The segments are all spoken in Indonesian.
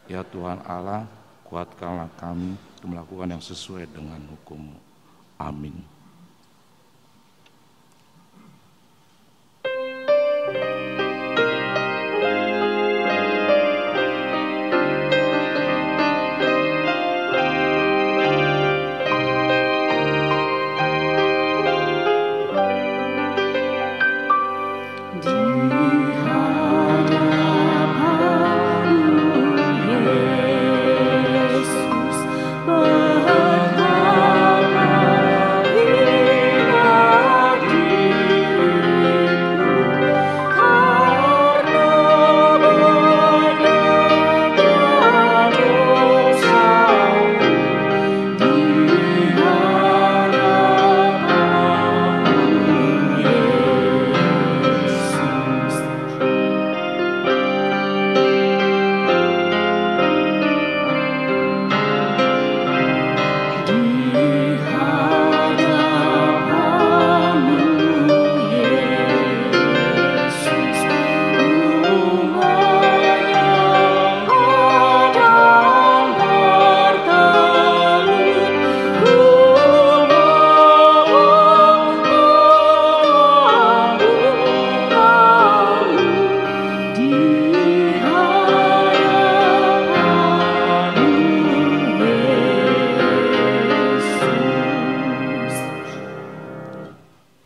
Ya Tuhan Allah, kuatkanlah kami untuk melakukan yang sesuai dengan hukum-Mu. Amin.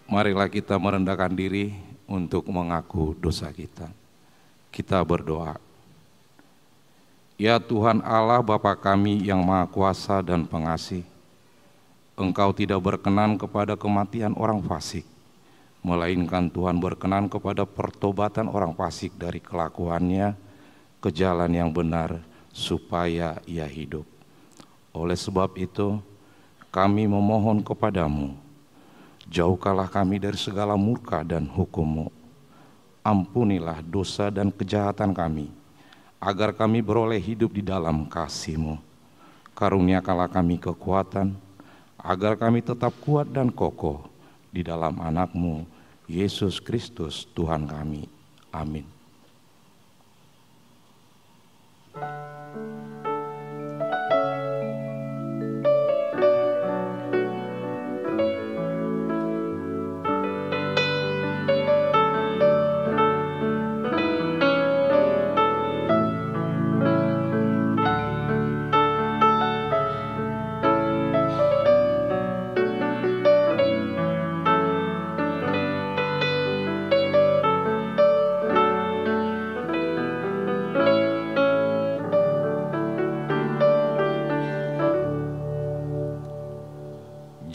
Marilah kita merendahkan diri untuk mengaku dosa kita. Kita berdoa. Ya Tuhan Allah Bapa kami yang Maha Kuasa dan Pengasih, Engkau tidak berkenan kepada kematian orang fasik, melainkan Tuhan berkenan kepada pertobatan orang fasik dari kelakuannya ke jalan yang benar supaya ia hidup. Oleh sebab itu, kami memohon kepadamu, jauhkanlah kami dari segala murka dan hukum-Mu. Ampunilah dosa dan kejahatan kami, agar kami beroleh hidup di dalam kasih-Mu. Karuniakanlah kami kekuatan, agar kami tetap kuat dan kokoh di dalam anak-Mu, Yesus Kristus Tuhan kami. Amin.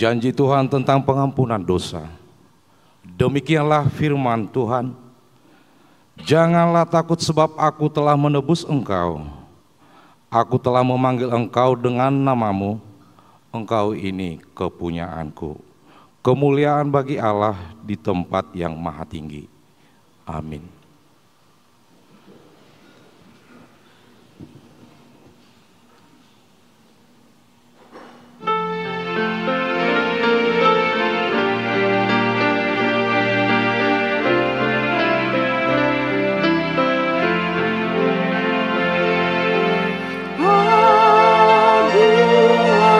Janji Tuhan tentang pengampunan dosa. Demikianlah firman Tuhan. Janganlah takut sebab aku telah menebus engkau. Aku telah memanggil engkau dengan namamu. Engkau ini kepunyaanku. Kemuliaan bagi Allah di tempat yang maha tinggi. Amin.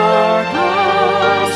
Ya penebus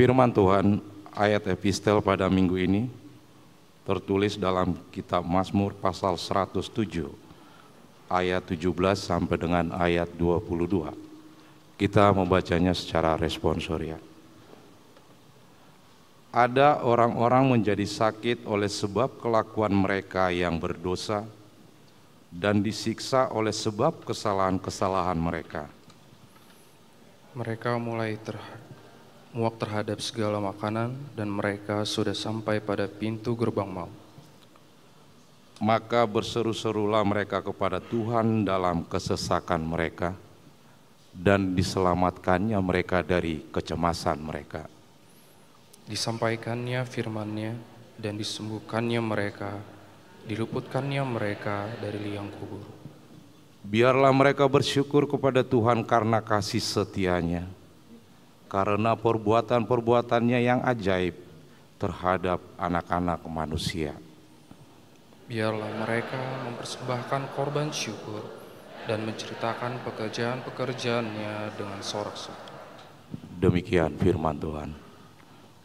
Firman Tuhan ayat epistel pada minggu ini tertulis dalam kitab Mazmur pasal 107 ayat 17 sampai dengan ayat 22. Kita membacanya secara responsorial. Ada orang-orang menjadi sakit oleh sebab kelakuan mereka yang berdosa dan disiksa oleh sebab kesalahan-kesalahan mereka. Mereka mulai muak terhadap segala makanan dan mereka sudah sampai pada pintu gerbang maut. Maka berseru-serulah mereka kepada Tuhan dalam kesesakan mereka dan diselamatkannya mereka dari kecemasan mereka. Disampaikannya firman-Nya dan disembuhkannya mereka, diluputkannya mereka dari liang kubur. Biarlah mereka bersyukur kepada Tuhan karena kasih setia-Nya, karena perbuatan-perbuatannya yang ajaib terhadap anak-anak manusia. Biarlah mereka mempersembahkan korban syukur dan menceritakan pekerjaan-pekerjaannya dengan sorak-sorai. Demikian firman Tuhan.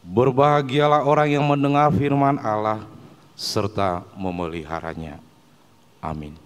Berbahagialah orang yang mendengar firman Allah serta memeliharanya. Amin.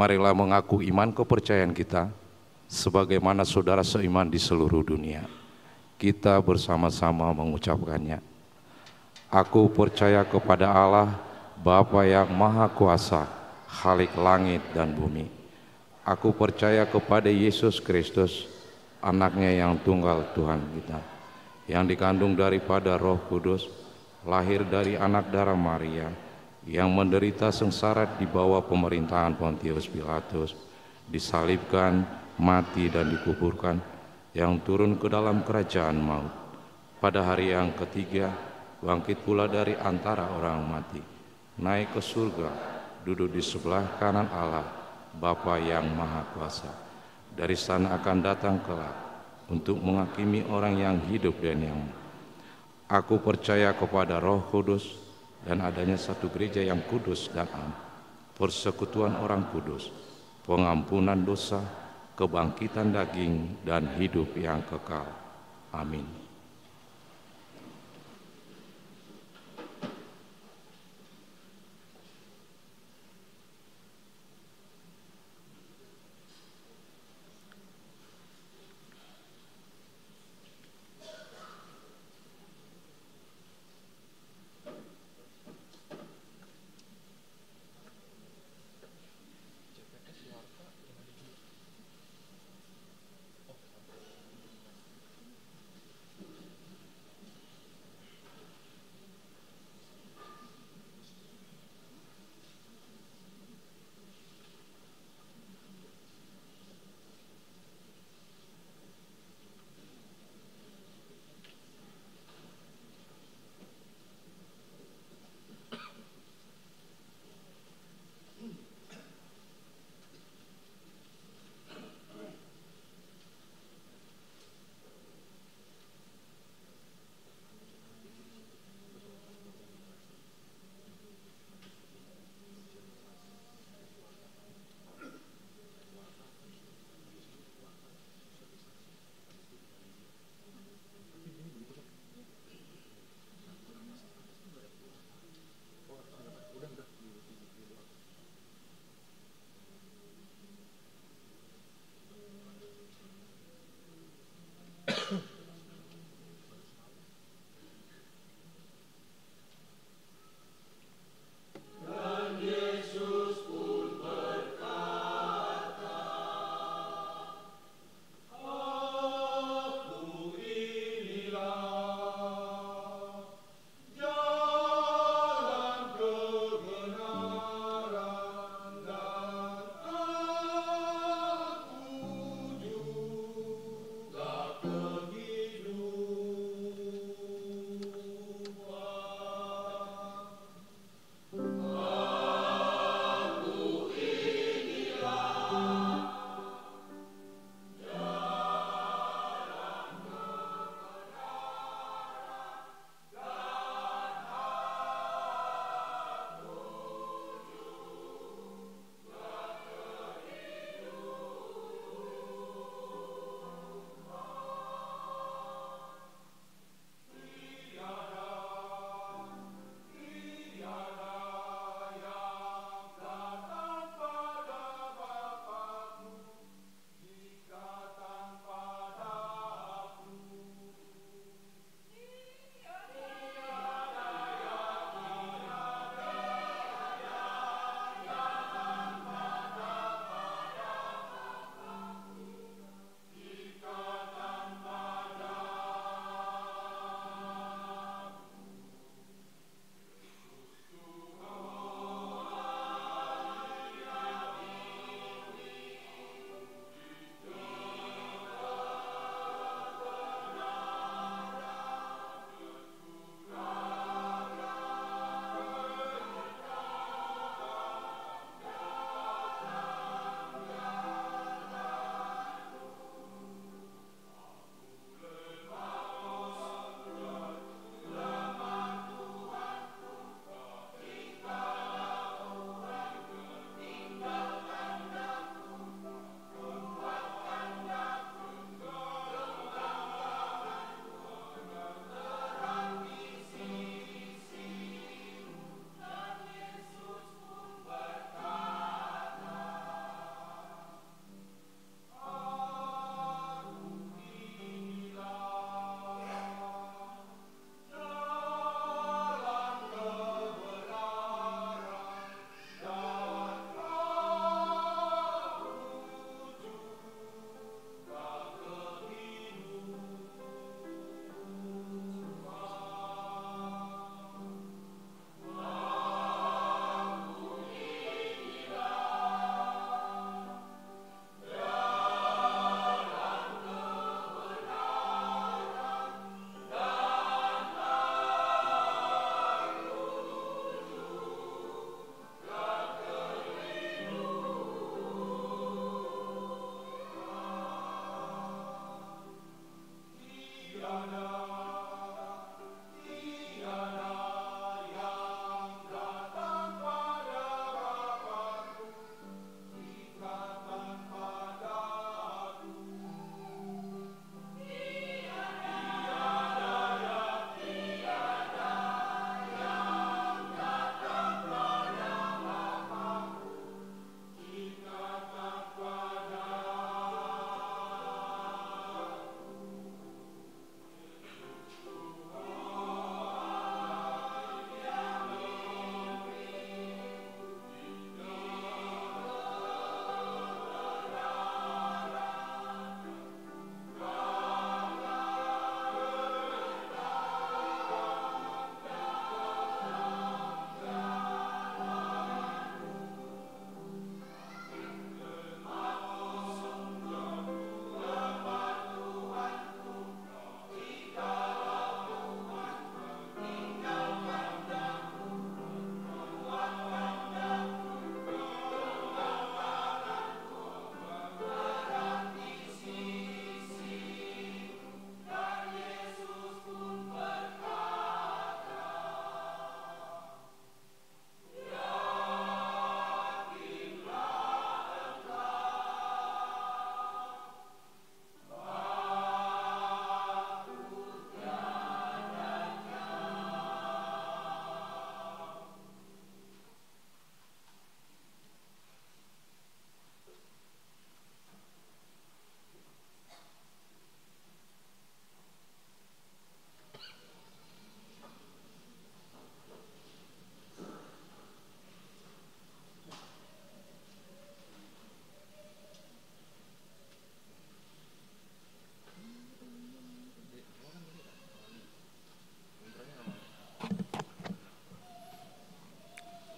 Marilah mengaku iman kepercayaan kita sebagaimana saudara seiman di seluruh dunia. Kita bersama-sama mengucapkannya. Aku percaya kepada Allah, Bapa yang Maha Kuasa, Khalik langit dan bumi. Aku percaya kepada Yesus Kristus, anaknya yang tunggal Tuhan kita, yang dikandung daripada Roh Kudus, lahir dari anak darah Maria, yang menderita sengsara di bawah pemerintahan Pontius Pilatus, disalibkan, mati dan dikuburkan, yang turun ke dalam kerajaan maut. Pada hari yang ketiga, bangkit pula dari antara orang mati, naik ke surga, duduk di sebelah kanan Allah, Bapa yang Maha Kuasa. Dari sana akan datang kelak untuk menghakimi orang yang hidup dan yang mati. Aku percaya kepada Roh Kudus dan adanya satu gereja yang kudus dan am, persekutuan orang kudus, pengampunan dosa, kebangkitan daging, dan hidup yang kekal. Amin.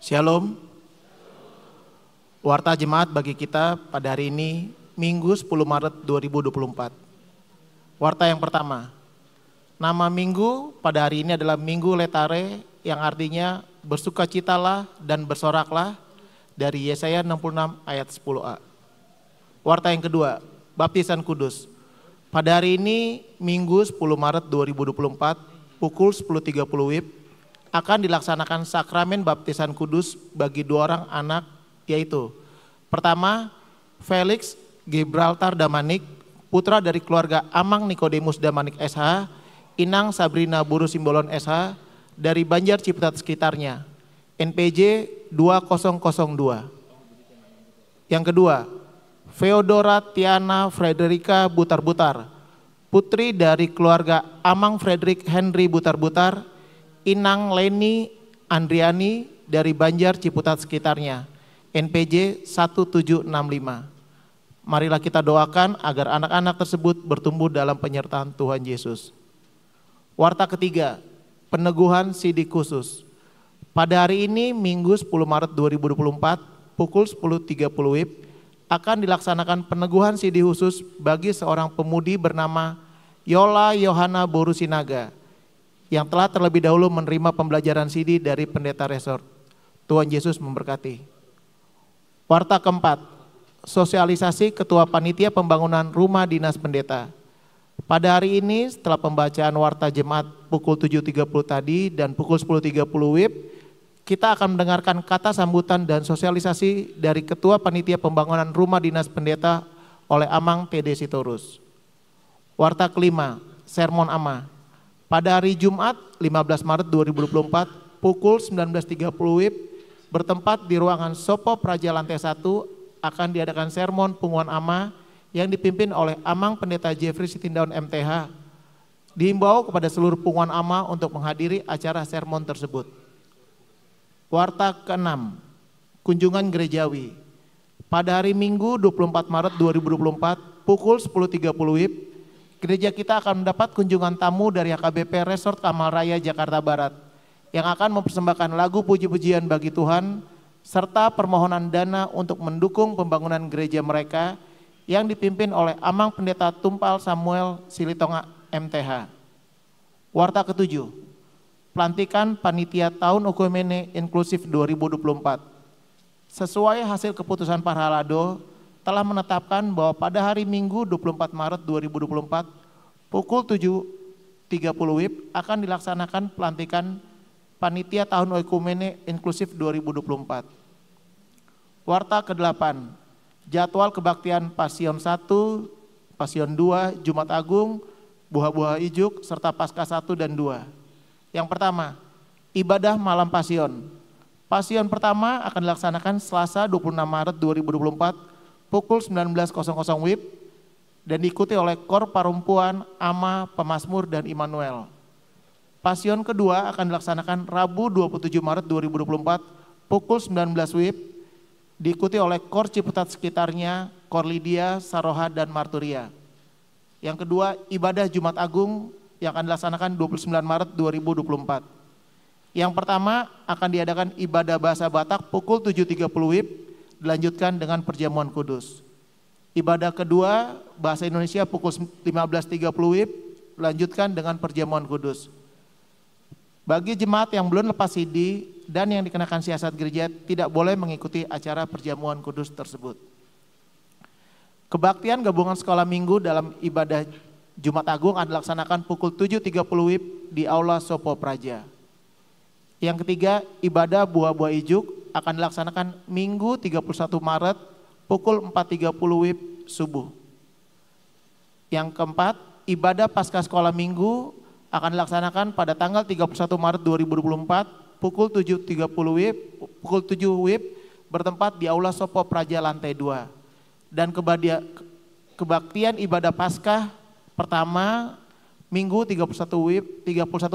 Shalom. Warta jemaat bagi kita pada hari ini, Minggu 10 Maret 2024. Warta yang pertama, nama minggu pada hari ini adalah Minggu Letare, yang artinya bersukacitalah dan bersoraklah, dari Yesaya 66 ayat 10a. Warta yang kedua, baptisan kudus. Pada hari ini, Minggu 10 Maret 2024, pukul 10.30 WIB, akan dilaksanakan sakramen baptisan kudus bagi 2 orang anak, yaitu pertama, Felix Gibraltar Damanik, putra dari keluarga Amang Nikodemus Damanik SH, Inang Sabrina Buru Simbolon SH, dari Banjar Ciputat sekitarnya, NPJ 2002. Yang kedua, Feodora Tiana Frederika Butar-Butar, putri dari keluarga Amang Frederick Henry Butar-Butar, Inang Leni Andriani dari Banjar Ciputat sekitarnya, NPJ 1765. Marilah kita doakan agar anak-anak tersebut bertumbuh dalam penyertaan Tuhan Yesus. Warta ketiga, peneguhan sidik khusus. Pada hari ini, Minggu 10 Maret 2024, pukul 10.30 WIB, akan dilaksanakan peneguhan sidik khusus bagi seorang pemudi bernama Yola Yohana Borusinaga, yang telah terlebih dahulu menerima pembelajaran CD dari pendeta resort. Tuhan Yesus memberkati. Warta keempat, sosialisasi Ketua Panitia Pembangunan Rumah Dinas Pendeta. Pada hari ini setelah pembacaan warta jemaat pukul 7.30 tadi dan pukul 10.30 WIB, kita akan mendengarkan kata sambutan dan sosialisasi dari Ketua Panitia Pembangunan Rumah Dinas Pendeta oleh Amang PD Sitorus. Warta kelima, sermon Ama. Pada hari Jumat 15 Maret 2024 pukul 19.30 WIB, bertempat di ruangan Sopo Praja lantai 1, akan diadakan sermon pengumuman Ama yang dipimpin oleh Amang Pendeta Jeffrey Sitindaun MTH. Dihimbau kepada seluruh pengumuman Ama untuk menghadiri acara sermon tersebut. Warta ke-6, kunjungan gerejawi. Pada hari Minggu 24 Maret 2024 pukul 10.30 WIB, gereja kita akan mendapat kunjungan tamu dari HKBP Resort Kamal Raya Jakarta Barat yang akan mempersembahkan lagu puji-pujian bagi Tuhan serta permohonan dana untuk mendukung pembangunan gereja mereka yang dipimpin oleh Amang Pendeta Tumpal Samuel Silitonga MTH. Warta ke-7, pelantikan Panitia Tahun Okumene Inklusif 2024. Sesuai hasil keputusan Parhalado, telah menetapkan bahwa pada hari Minggu 24 Maret 2024 pukul 7.30 WIB akan dilaksanakan pelantikan Panitia Tahun Oikumene Inklusif 2024. Warta ke-8, jadwal kebaktian Pasion 1, Pasion 2, Jumat Agung, Buah-Buah Ijuk, serta Paskah 1 dan 2. Yang pertama, ibadah malam Pasion. Pasion pertama akan dilaksanakan Selasa 26 Maret 2024 pukul 19.00 WIB dan diikuti oleh Kor Parumpuan, Ama, Pemasmur, dan Immanuel. Pasion kedua akan dilaksanakan Rabu 27 Maret 2024 pukul 19 WIB diikuti oleh Kor Ciputat sekitarnya, Kor Lydia, Saroha, dan Marturia. Yang kedua, ibadah Jumat Agung yang akan dilaksanakan 29 Maret 2024. Yang pertama akan diadakan ibadah bahasa Batak pukul 7.30 WIB dilanjutkan dengan perjamuan kudus. Ibadah kedua bahasa Indonesia pukul 15.30 WIB dilanjutkan dengan perjamuan kudus. Bagi jemaat yang belum lepas CD dan yang dikenakan siasat gereja tidak boleh mengikuti acara perjamuan kudus tersebut. Kebaktian gabungan sekolah minggu dalam ibadah Jumat Agung akan dilaksanakan pukul 7.30 WIB di Aula Sopo Praja. Yang ketiga, ibadah Buah-Buah Ijuk akan dilaksanakan Minggu 31 Maret pukul 4.30 WIB subuh. Yang keempat, ibadah Paskah Sekolah Minggu akan dilaksanakan pada tanggal 31 Maret 2024 pukul 7.30 WIB, pukul 7 WIB bertempat di Aula Sopo Praja lantai 2. Dan kebaktian ibadah Paskah pertama Minggu 31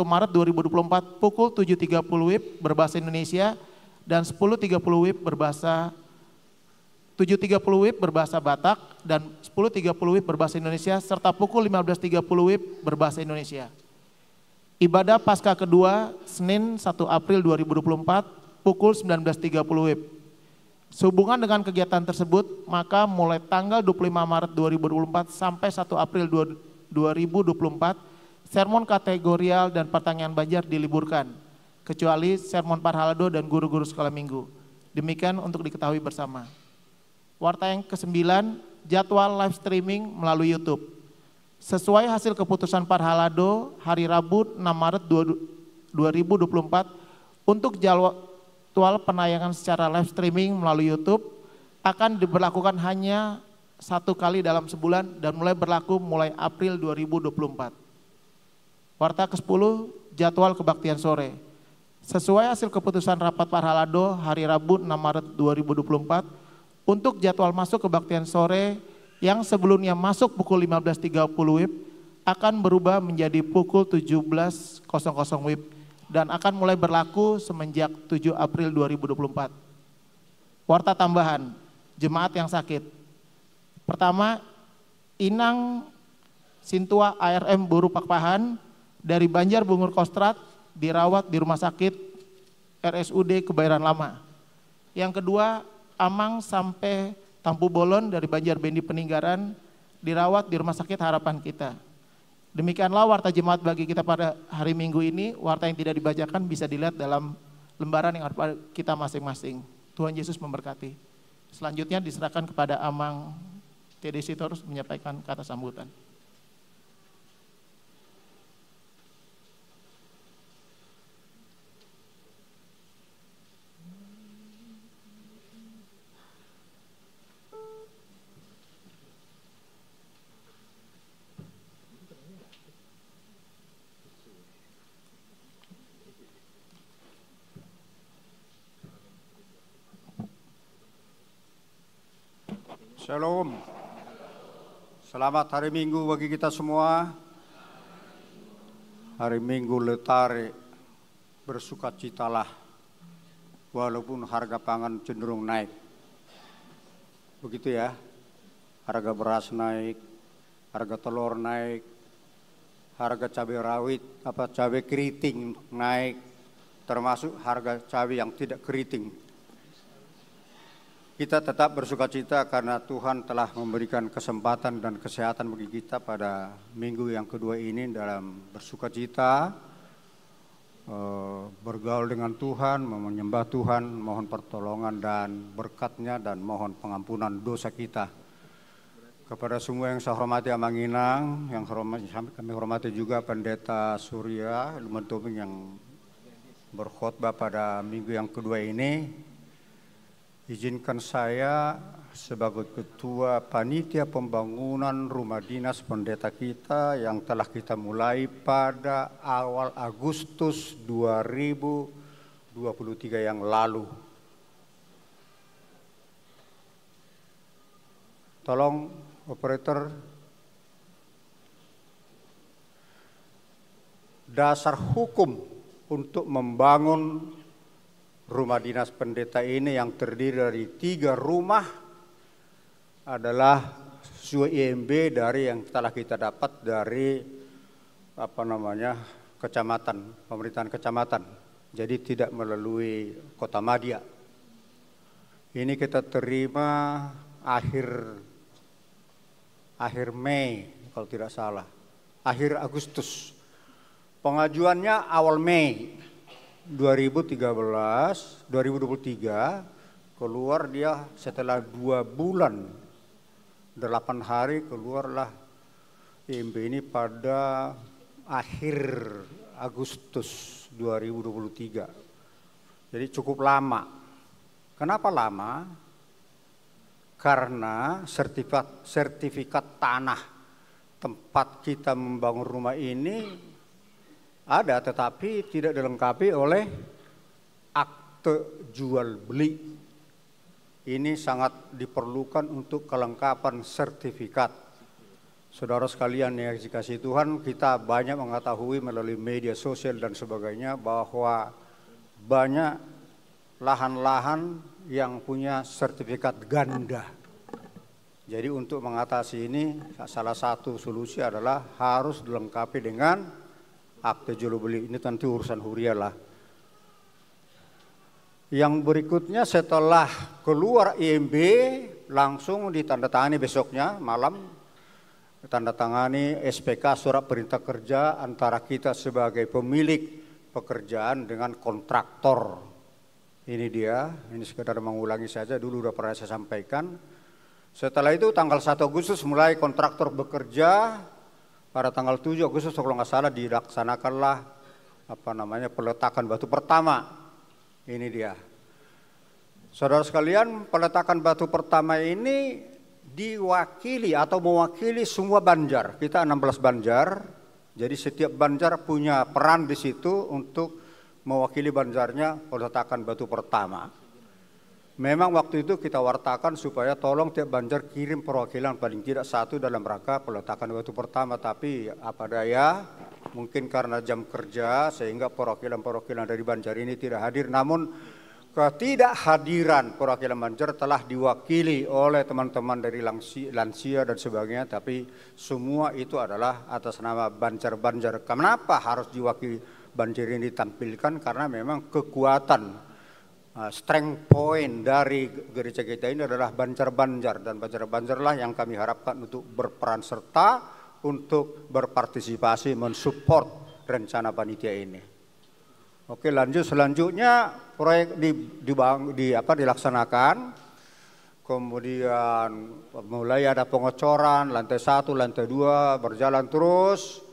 Maret 2024 pukul 7.30 WIB berbahasa Indonesia dan 10.30 WIB berbahasa 7.30 WIB berbahasa Batak dan 10.30 WIB berbahasa Indonesia serta pukul 15.30 WIB berbahasa Indonesia. Ibadah Paskah kedua Senin 1 April 2024 pukul 19.30 WIB. Sehubungan dengan kegiatan tersebut, maka mulai tanggal 25 Maret 2024 sampai 1 April 2024, sermon kategorial dan pertanyaan Banjar diliburkan, kecuali sermon Parhalado dan guru-guru sekolah minggu. Demikian untuk diketahui bersama. Warta yang ke-9, jadwal live streaming melalui YouTube. Sesuai hasil keputusan Parhalado hari Rabu 6 Maret 2024, untuk jadwal penayangan secara live streaming melalui YouTube akan diberlakukan hanya 1 kali dalam sebulan dan mulai berlaku mulai April 2024. Warta ke-10, jadwal kebaktian sore. Sesuai hasil keputusan rapat Parhalado hari Rabu 6 Maret 2024, untuk jadwal masuk kebaktian sore yang sebelumnya masuk pukul 15.30 WIB akan berubah menjadi pukul 17.00 WIB dan akan mulai berlaku semenjak 7 April 2024. Warta tambahan, jemaat yang sakit. Pertama, Inang Sintua ARM Buru Pakpahan dari Banjar Bungur Kostrad dirawat di Rumah Sakit RSUD Kebayoran Lama. Yang kedua, Amang sampai Tampu Bolon dari Banjar Bendi Peninggaran dirawat di Rumah Sakit Harapan Kita. Demikianlah warta jemaat bagi kita pada hari Minggu ini. Warta yang tidak dibacakan bisa dilihat dalam lembaran yang ada pada kita masing-masing. Tuhan Yesus memberkati. Selanjutnya diserahkan kepada Amang TDC Torus menyampaikan kata sambutan. Shalom. Selamat hari Minggu bagi kita semua. Hari Minggu letare, bersukacitalah walaupun harga pangan cenderung naik. Begitu ya. Harga beras naik, harga telur naik, harga cabai rawit, cabai keriting naik, termasuk harga cabai yang tidak keriting. Kita tetap bersukacita karena Tuhan telah memberikan kesempatan dan kesehatan bagi kita pada minggu yang kedua ini dalam bersukacita, bergaul dengan Tuhan, menyembah Tuhan, mohon pertolongan dan berkat-Nya dan mohon pengampunan dosa kita. Kepada semua yang saya hormati Amang Inang, yang kami hormati juga Pendeta Surya Lumentobing yang berkhotbah pada minggu yang kedua ini. Izinkan saya sebagai Ketua Panitia Pembangunan Rumah Dinas Pendeta kita yang telah kita mulai pada awal Agustus 2023 yang lalu. Tolong operator, dasar hukum untuk membangun rumah dinas pendeta ini yang terdiri dari 3 rumah adalah sesuai IMB dari yang telah kita dapat dari kecamatan, pemerintahan kecamatan. Jadi tidak melalui Kota Madia. Ini kita terima akhir Mei kalau tidak salah, akhir Agustus. Pengajuannya awal Mei 2023, keluar dia setelah 2 bulan 8 hari keluarlah IMB ini pada akhir Agustus 2023. Jadi cukup lama. Kenapa lama? Karena sertifikat tanah tempat kita membangun rumah ini ada, tetapi tidak dilengkapi oleh akte jual beli. Ini sangat diperlukan untuk kelengkapan sertifikat. Saudara sekalian yang dikasihi Tuhan, kita banyak mengetahui melalui media sosial dan sebagainya bahwa banyak lahan-lahan yang punya sertifikat ganda. Jadi untuk mengatasi ini salah satu solusi adalah harus dilengkapi dengan akte jual beli. Ini tentu urusan huriah lah. Yang berikutnya setelah keluar IMB langsung ditandatangani besoknya malam, tanda tangani SPK surat perintah kerja antara kita sebagai pemilik pekerjaan dengan kontraktor. Ini dia, ini sekedar mengulangi saja, dulu udah pernah saya sampaikan. Setelah itu tanggal 1 Agustus mulai kontraktor bekerja, pada tanggal 7 Agustus kalau nggak salah dilaksanakanlah peletakan batu pertama. Ini dia. Saudara sekalian, peletakan batu pertama ini diwakili atau mewakili semua Banjar. Kita 16 Banjar, jadi setiap Banjar punya peran di situ untuk mewakili Banjarnya peletakan batu pertama. Memang waktu itu kita wartakan supaya tolong tiap Banjar kirim perwakilan paling tidak satu dalam rangka peletakan batu pertama. Tapi apa daya, mungkin karena jam kerja sehingga perwakilan-perwakilan dari Banjar ini tidak hadir. Namun ketidakhadiran perwakilan Banjar telah diwakili oleh teman-teman dari lansia dan sebagainya. Tapi semua itu adalah atas nama Banjar-Banjar. Kenapa harus diwakili Banjar ini ditampilkan? Karena memang kekuatan strength point dari gereja kita ini adalah Banjar-Banjar, dan Banjar-Banjarlah yang kami harapkan untuk berperan serta untuk berpartisipasi mensupport rencana panitia ini. Oke, lanjut selanjutnya proyek dilaksanakan. Kemudian mulai ada pengocoran lantai 1, lantai 2 berjalan terus.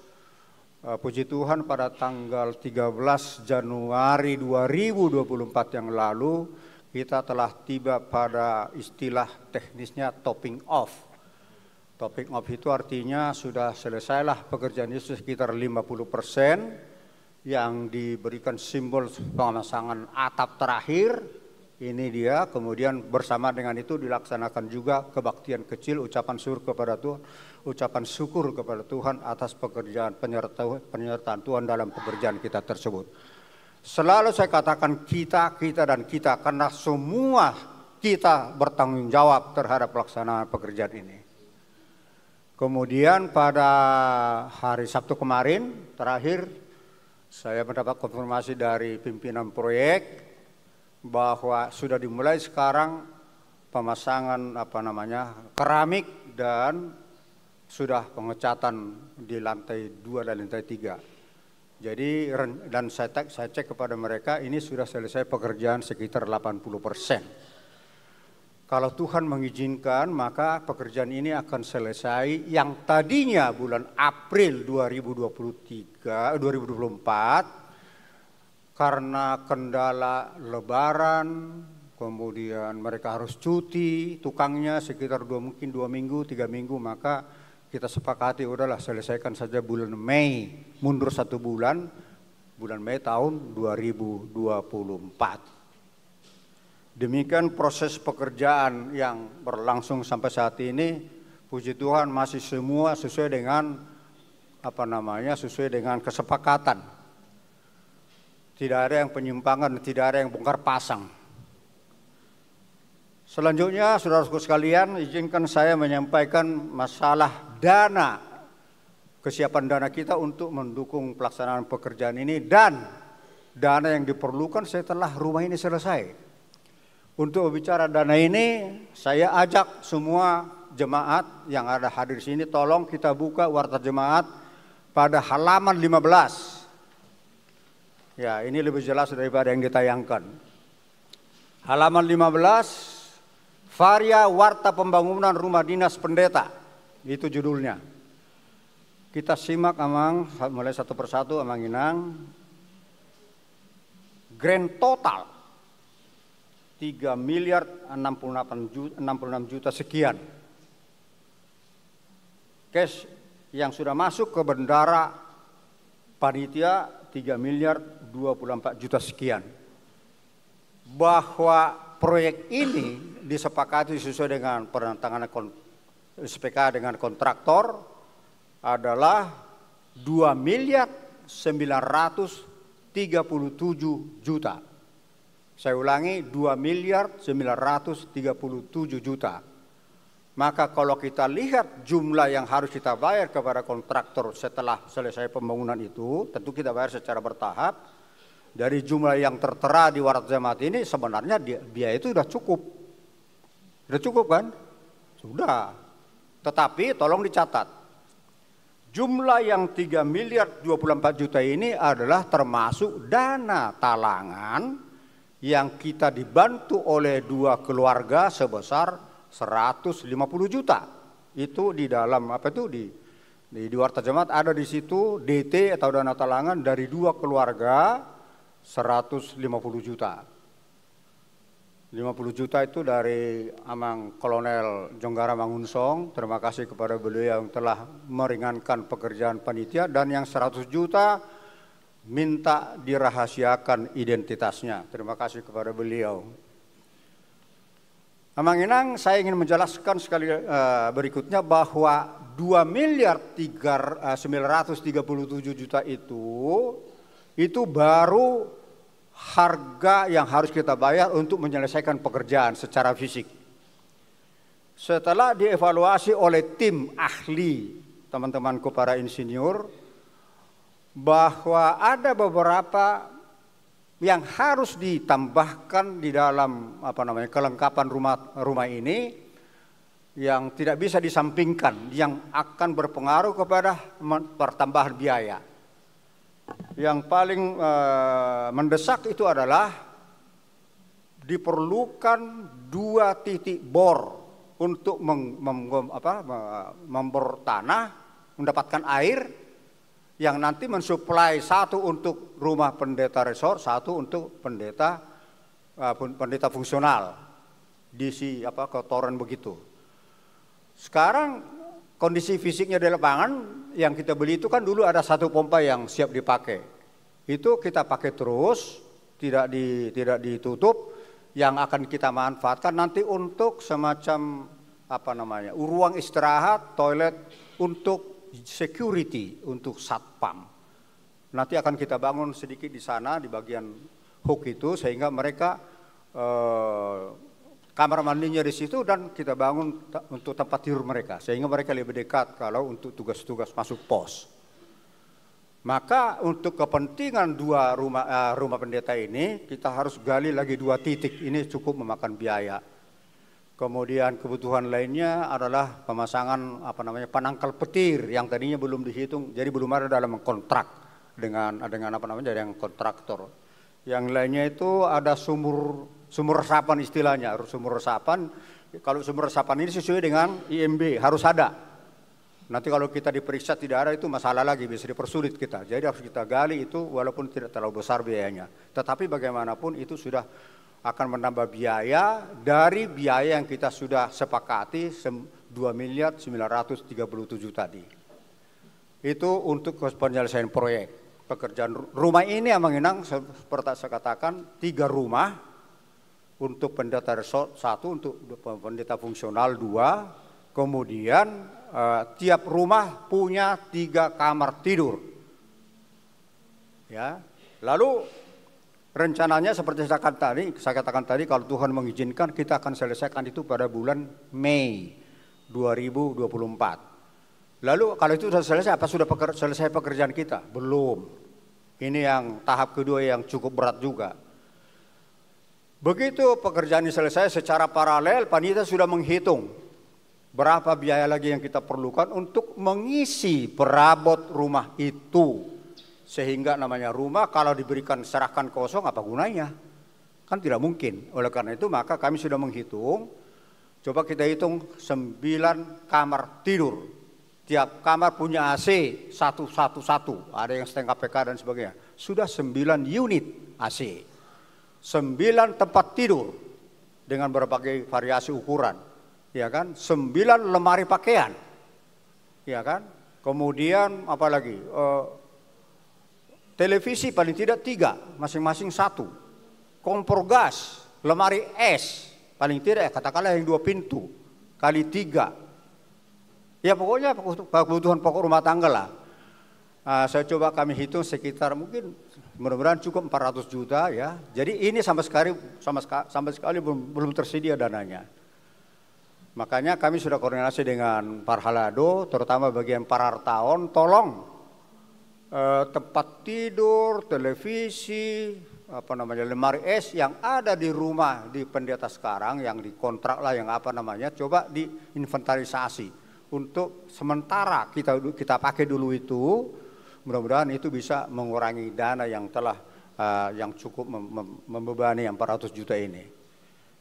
Puji Tuhan pada tanggal 13 Januari 2024 yang lalu kita telah tiba pada istilah teknisnya topping off. Topping off itu artinya sudah selesailah pekerjaan itu sekitar 50%, yang diberikan simbol pemasangan atap terakhir. Ini dia, kemudian bersama dengan itu dilaksanakan juga kebaktian kecil, ucapan syukur kepada Tuhan atas pekerjaan penyertaan Tuhan dalam pekerjaan kita tersebut. Selalu saya katakan kita dan kita, karena semua kita bertanggung jawab terhadap pelaksanaan pekerjaan ini. Kemudian pada hari Sabtu kemarin terakhir saya mendapat konfirmasi dari pimpinan proyek bahwa sudah dimulai sekarang pemasangan keramik dan sudah pengecatan di lantai 2 dan lantai 3. Jadi dan saya cek kepada mereka ini sudah selesai pekerjaan sekitar 80%. Kalau Tuhan mengizinkan maka pekerjaan ini akan selesai yang tadinya bulan April 2024. Karena kendala lebaran, kemudian mereka harus cuti, tukangnya sekitar mungkin 2 minggu, 3 minggu, maka kita sepakati udahlah selesaikan saja bulan Mei, mundur 1 bulan, bulan Mei tahun 2024. Demikian proses pekerjaan yang berlangsung sampai saat ini. Puji Tuhan masih semua sesuai dengan sesuai dengan kesepakatan. Tidak ada yang penyimpangan, tidak ada yang bongkar pasang. Selanjutnya, saudara-saudara sekalian, izinkan saya menyampaikan masalah dana, kesiapan dana kita untuk mendukung pelaksanaan pekerjaan ini dan dana yang diperlukan setelah rumah ini selesai. Untuk bicara dana ini, saya ajak semua jemaat yang ada hadir di sini, tolong kita buka warta jemaat pada halaman 15. Ya, ini lebih jelas daripada yang ditayangkan. Halaman 15, Varia Warta Pembangunan Rumah Dinas Pendeta. Itu judulnya. Kita simak Amang, mulai satu persatu Amang Inang. Grand total 3 miliar 66 juta sekian. Cash yang sudah masuk ke bendara panitia 3 miliar 24 juta sekian. Bahwa proyek ini disepakati sesuai dengan penandatanganan SPK dengan kontraktor adalah 2 miliar 937 juta. Saya ulangi, 2 miliar 937 juta. Maka kalau kita lihat jumlah yang harus kita bayar kepada kontraktor setelah selesai pembangunan itu, tentu kita bayar secara bertahap. Dari jumlah yang tertera di Warta Jemaat ini sebenarnya biaya itu sudah cukup. Sudah cukup kan? Sudah. Tetapi tolong dicatat. Jumlah yang 3 miliar 24 juta ini adalah termasuk dana talangan yang kita dibantu oleh 2 keluarga sebesar 150 juta. Itu di dalam apa itu di Warta Jemaat ada di situ DT atau dana talangan dari 2 keluarga 150 juta. 50 juta itu dari Amang Kolonel Jonggara Mangunsong. Terima kasih kepada beliau yang telah meringankan pekerjaan panitia, dan yang 100 juta minta dirahasiakan identitasnya. Terima kasih kepada beliau. Amang Inang, saya ingin menjelaskan sekali berikutnya bahwa 2 miliar 937 juta itu baru harga yang harus kita bayar untuk menyelesaikan pekerjaan secara fisik. Setelah dievaluasi oleh tim ahli, teman-temanku para insinyur, bahwa ada beberapa yang harus ditambahkan di dalam kelengkapan rumah ini yang tidak bisa disampingkan, yang akan berpengaruh kepada pertambahan biaya. Yang paling mendesak itu adalah diperlukan 2 titik bor untuk membor tanah, mendapatkan air, yang nanti mensuplai satu untuk rumah pendeta resort, satu untuk pendeta fungsional diisi kotoran begitu. Sekarang kondisi fisiknya di lapangan yang kita beli itu kan dulu ada 1 pompa yang siap dipakai. Itu kita pakai terus, tidak ditutup, yang akan kita manfaatkan nanti untuk semacam ruang istirahat, toilet untuk security, untuk satpam. Nanti akan kita bangun sedikit di sana di bagian hook itu sehingga mereka kamar mandinya di situ, dan kita bangun untuk tempat tidur mereka sehingga mereka lebih dekat kalau untuk tugas-tugas masuk pos. Maka untuk kepentingan 2 rumah pendeta ini kita harus gali lagi 2 titik. Ini cukup memakan biaya. Kemudian kebutuhan lainnya adalah pemasangan penangkal petir yang tadinya belum dihitung, jadi belum ada dalam kontrak dengan yang kontraktor. Yang lainnya itu ada sumur resapan istilahnya, sumur resapan. Kalau sumur resapan ini sesuai dengan IMB harus ada. Nanti kalau kita diperiksa tidak ada, itu masalah lagi, bisa dipersulit kita. Jadi harus kita gali itu walaupun tidak terlalu besar biayanya. Tetapi bagaimanapun itu sudah akan menambah biaya dari biaya yang kita sudah sepakati 2 miliar 937 tadi. Itu untuk penyelesaian proyek. Pekerjaan rumah ini Amang Inang seperti saya katakan 3 rumah. Untuk pendeta resort 1, untuk pendeta fungsional 2, kemudian tiap rumah punya 3 kamar tidur. Ya, lalu rencananya seperti saya katakan tadi, kalau Tuhan mengizinkan kita akan selesaikan itu pada bulan Mei 2024. Lalu kalau itu sudah selesai, apa sudah selesai pekerjaan kita? Belum. Ini yang tahap kedua yang cukup berat juga. Begitu pekerjaan ini selesai, secara paralel panitia sudah menghitung berapa biaya lagi yang kita perlukan untuk mengisi perabot rumah itu. Sehingga namanya rumah kalau diberikan serahkan kosong apa gunanya? Kan tidak mungkin. Oleh karena itu maka kami sudah menghitung, coba kita hitung 9 kamar tidur. Tiap kamar punya AC satu, ada yang setengah PK dan sebagainya. Sudah 9 unit AC. 9 tempat tidur dengan berbagai variasi ukuran, ya kan? 9 lemari pakaian, ya kan? Kemudian apa lagi? Televisi paling tidak 3, masing-masing 1. Kompor gas, lemari es, paling tidak katakanlah yang 2 pintu kali 3. Ya pokoknya kebutuhan pokok rumah tangga lah. Saya coba kami hitung sekitar mungkin mudah-mudahan cukup 400 juta ya. Jadi ini sama sekali belum tersedia dananya. Makanya kami sudah koordinasi dengan Parhalado, terutama bagian Parartaon, tolong tempat tidur, televisi, lemari es yang ada di rumah di pendeta sekarang, yang dikontrak lah, yang coba diinventarisasi untuk sementara kita pakai dulu itu. Mudah-mudahan itu bisa mengurangi dana yang telah yang cukup membebani yang 400 juta ini.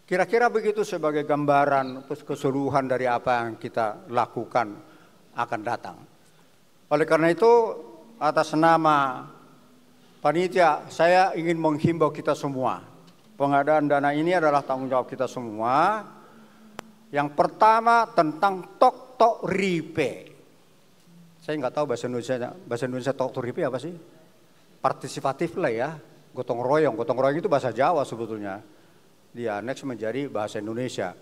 Kira-kira begitu sebagai gambaran keseluruhan dari apa yang kita lakukan akan datang. Oleh karena itu, atas nama panitia, saya ingin menghimbau kita semua. Pengadaan dana ini adalah tanggung jawab kita semua. Yang pertama tentang tok ripe. Saya nggak tahu bahasa Indonesia tok ripe apa sih? Partisipatif lah ya, gotong royong. Gotong royong itu bahasa Jawa sebetulnya. Dia aneks menjadi bahasa Indonesia.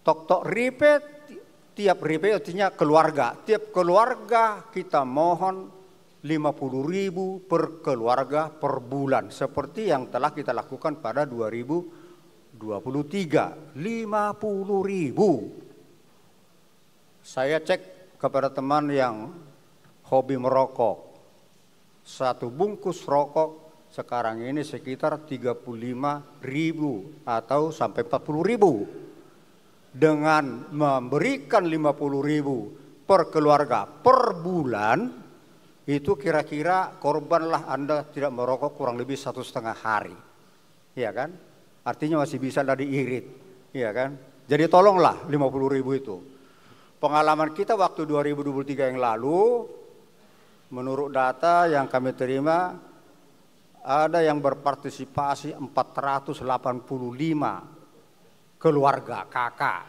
Tok ripe, tiap ripe artinya keluarga. Tiap keluarga kita mohon 50.000 per keluarga per bulan. Seperti yang telah kita lakukan pada 2023. 50.000. Saya cek kepada teman yang hobi merokok. Satu bungkus rokok sekarang ini sekitar 35.000 atau sampai 40.000. Dengan memberikan 50.000 per keluarga per bulan, itu kira-kira korbanlah Anda tidak merokok kurang lebih 1,5 hari. Iya kan? Artinya masih bisa diirit. Iya kan? Jadi tolonglah 50.000 itu. Pengalaman kita waktu 2023 yang lalu, menurut data yang kami terima, ada yang berpartisipasi 485 keluarga kakak.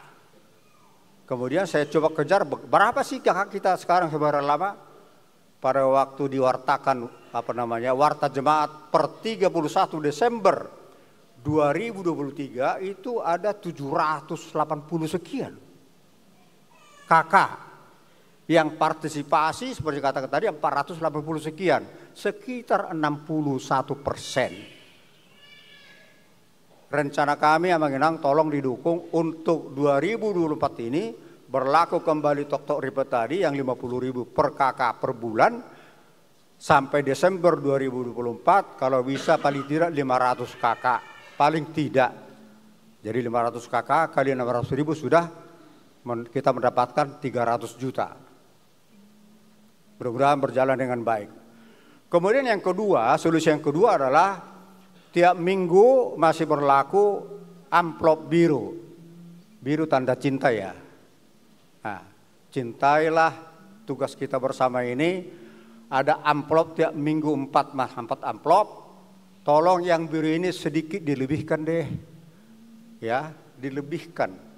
Kemudian saya coba kejar berapa sih kakak kita sekarang sebenarnya lama. Pada waktu diwartakan warta jemaat per 31 Desember 2023 itu ada 780 sekian kakak yang partisipasi, seperti katakan tadi 480 sekian, sekitar 61%. Rencana kami Amanginang tolong didukung untuk 2024 ini berlaku kembali tok ripe tadi yang 50.000 per kakak per bulan sampai Desember 2024, kalau bisa paling tidak 500 kakak, paling tidak. Jadi 500 kakak kali 600.000 sudah kita mendapatkan 300 juta. Mudah-mudahan berjalan dengan baik. Kemudian yang kedua, solusi yang kedua adalah tiap minggu masih berlaku amplop biru. Biru tanda cinta ya. Nah, cintailah tugas kita bersama ini. Ada amplop tiap minggu 4 amplop. Tolong yang biru ini sedikit dilebihkan deh. Ya, dilebihkan.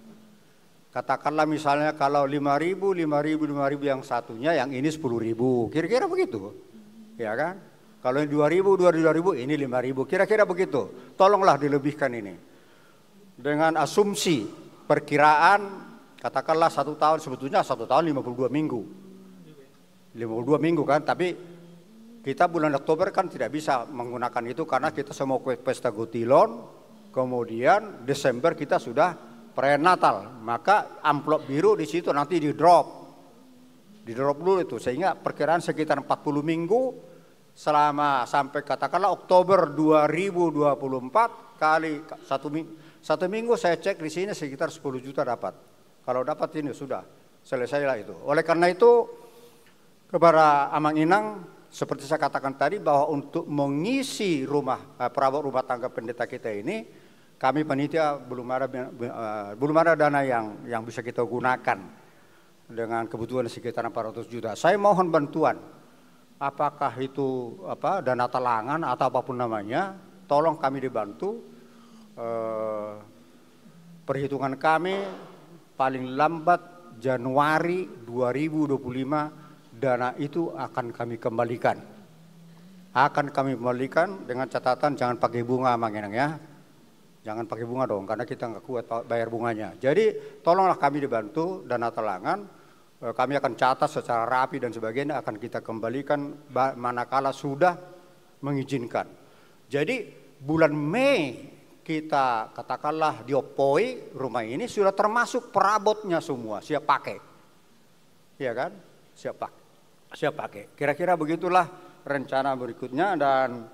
Katakanlah misalnya kalau 5.000 yang satunya, yang ini 10.000. Kira-kira begitu. Ya kan? Kalau ini 2.000, ini 5.000. Kira-kira begitu. Tolonglah dilebihkan ini. Dengan asumsi perkiraan, katakanlah 1 tahun, sebetulnya 1 tahun 52 minggu. 52 minggu kan, tapi kita bulan Oktober kan tidak bisa menggunakan itu karena kita semua pesta Gutilon, kemudian Desember kita sudah prenatal, maka amplop biru di situ nanti di drop dulu itu, sehingga perkiraan sekitar 40 minggu selama sampai katakanlah Oktober 2024 kali satu minggu saya cek di sini sekitar 10 juta dapat. Kalau dapat ini sudah selesailah itu. Oleh karena itu kepada Amanginang seperti saya katakan tadi bahwa untuk mengisi perabot rumah tangga pendeta kita ini, kami panitia belum ada dana yang bisa kita gunakan dengan kebutuhan sekitar 400 juta. Saya mohon bantuan, apakah itu dana talangan atau apapun namanya, tolong kami dibantu. Perhitungan kami paling lambat Januari 2025 dana itu akan kami kembalikan. Akan kami kembalikan dengan catatan jangan pakai bunga Amanginang ya. Jangan pakai bunga dong, karena kita nggak kuat bayar bunganya. Jadi tolonglah kami dibantu dana talangan, kami akan catat secara rapi dan sebagainya, akan kita kembalikan manakala sudah mengizinkan. Jadi bulan Mei kita katakanlah diopoi rumah ini sudah termasuk perabotnya semua, siap pakai. Iya kan? Siap pakai. saya pakai. Kira-kira begitulah rencana berikutnya, dan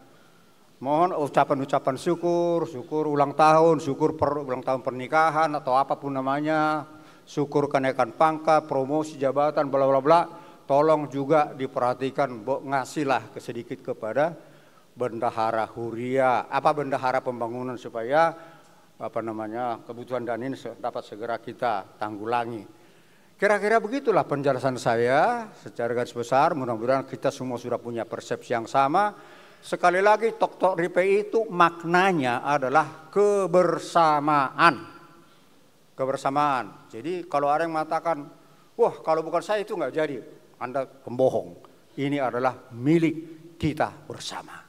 mohon ucapan-ucapan syukur, syukur ulang tahun, syukur ulang tahun pernikahan atau apapun namanya, syukur kenaikan pangkat, promosi jabatan, bla bla bla, tolong juga diperhatikan, ngasihlah sedikit kepada bendahara huria, bendahara pembangunan, supaya kebutuhan dan ini dapat segera kita tanggulangi. Kira-kira begitulah penjelasan saya secara garis besar. Mudah-mudahan kita semua sudah punya persepsi yang sama. Sekali lagi, Tok Ripe itu maknanya adalah kebersamaan. Kebersamaan. Jadi kalau ada yang mengatakan, wah kalau bukan saya itu nggak jadi, Anda pembohong. Ini adalah milik kita bersama.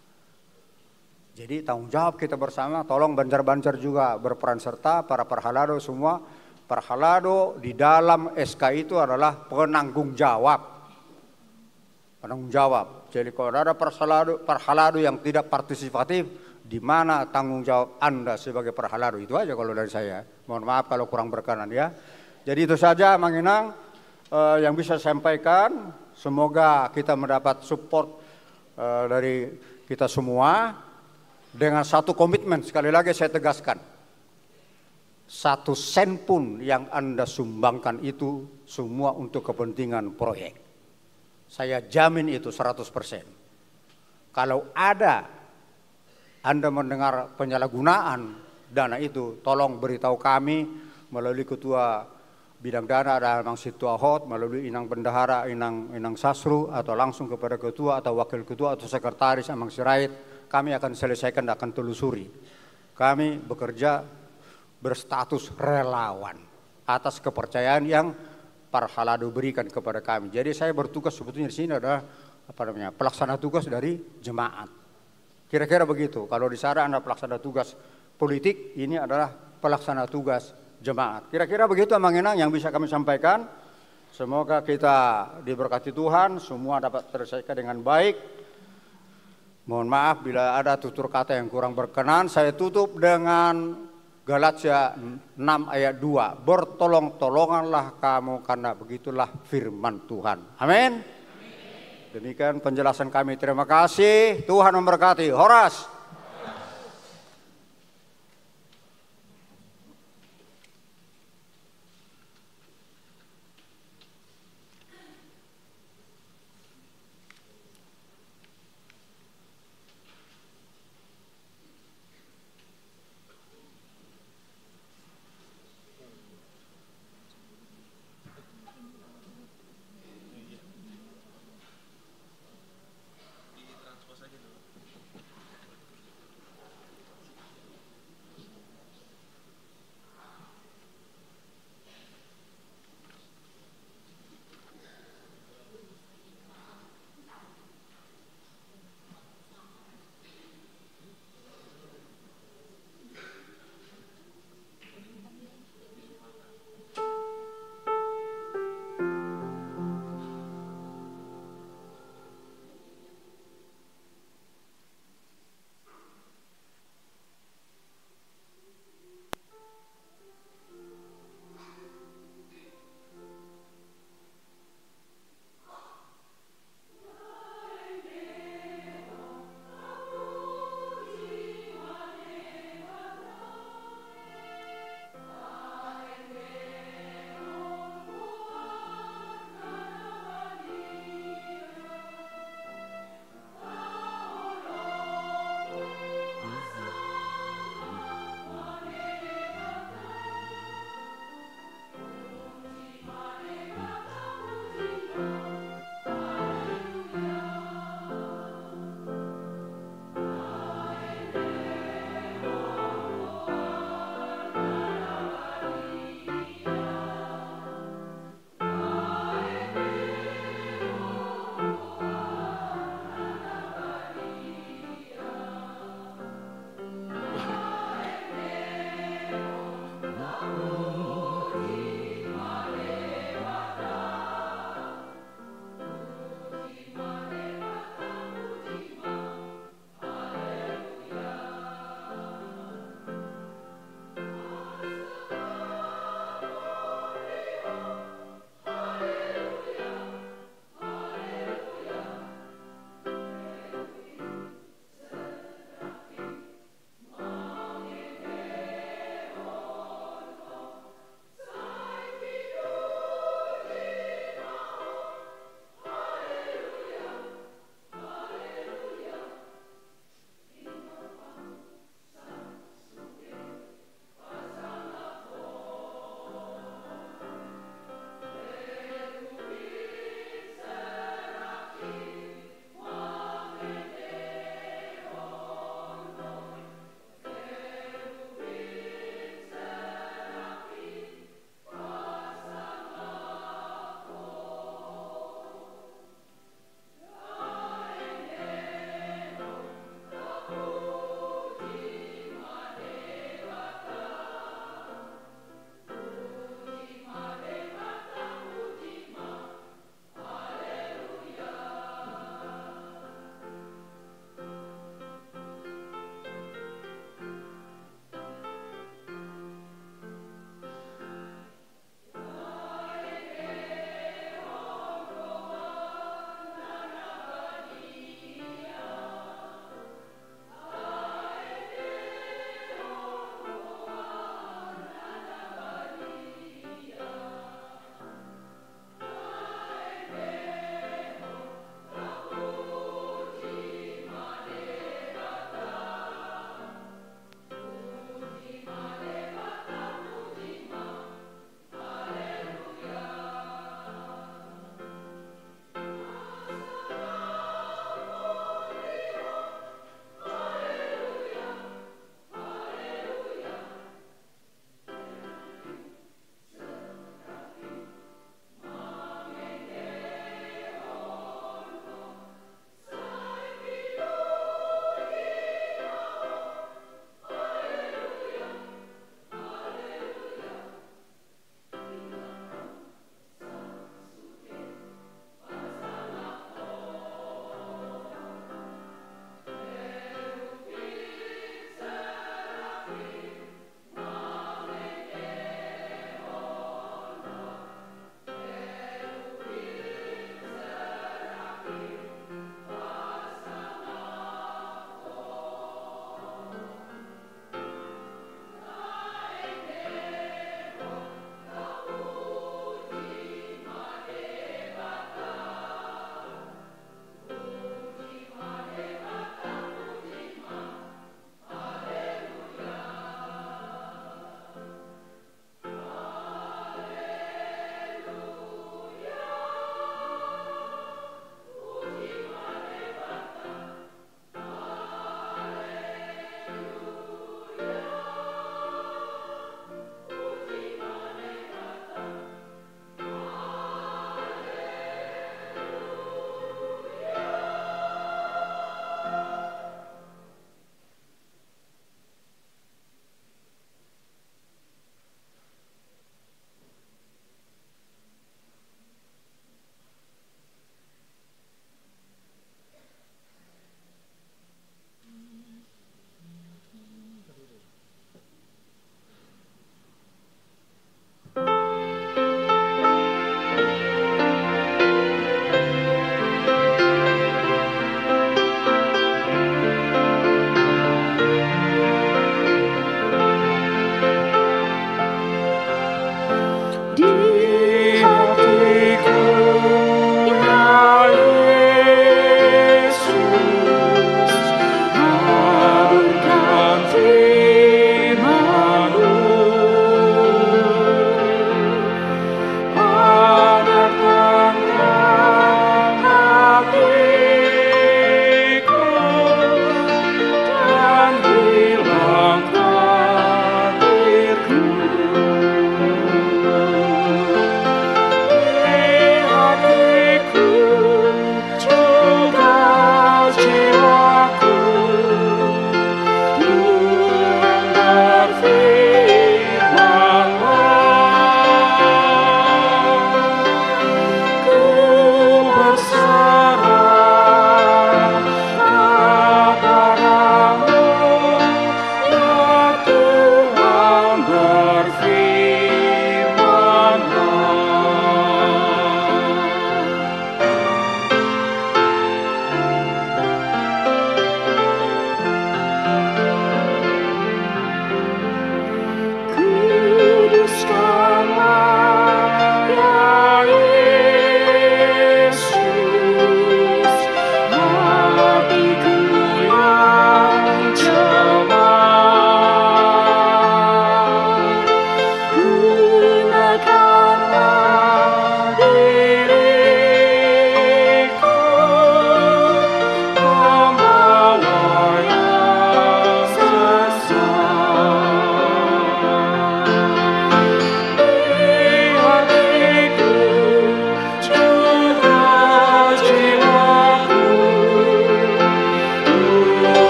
Jadi tanggung jawab kita bersama, tolong Banjar-Banjar juga berperan serta, para perhalado semua. Perhalado di dalam SK itu adalah penanggung jawab. Penanggung jawab. Jadi kalau ada perhalado yang tidak partisipatif, di mana tanggung jawab Anda sebagai perhalado? Itu aja kalau dari saya. Mohon maaf kalau kurang berkenan ya. Jadi itu saja Mang Inang yang bisa saya sampaikan. Semoga kita mendapat support dari kita semua. Dengan satu komitmen, sekali lagi saya tegaskan, 1 sen pun yang Anda sumbangkan itu semua untuk kepentingan proyek. Saya jamin itu 100%. Kalau ada Anda mendengar penyalahgunaan dana itu, tolong beritahu kami melalui Ketua Bidang Dana ada Mang Situ Ahod, melalui Inang Bendahara, Inang Sasru, atau langsung kepada Ketua atau Wakil Ketua atau Sekretaris Amang Sirait. Kami akan selesaikan dan akan telusuri. Kami bekerja berstatus relawan atas kepercayaan yang Parhalado berikan kepada kami. Jadi saya bertugas sebetulnya di sini adalah pelaksana tugas dari jemaat. Kira-kira begitu. Kalau di sana Anda pelaksana tugas politik, ini adalah pelaksana tugas jemaat. Kira-kira begitu Mang Inang yang bisa kami sampaikan. Semoga kita diberkati Tuhan, semua dapat terselesaikan dengan baik. Mohon maaf bila ada tutur kata yang kurang berkenan. Saya tutup dengan Galatia 6 ayat 2. Bertolong-tolonganlah kamu karena begitulah firman Tuhan. Amin. Demikian penjelasan kami. Terima kasih. Tuhan memberkati. Horas.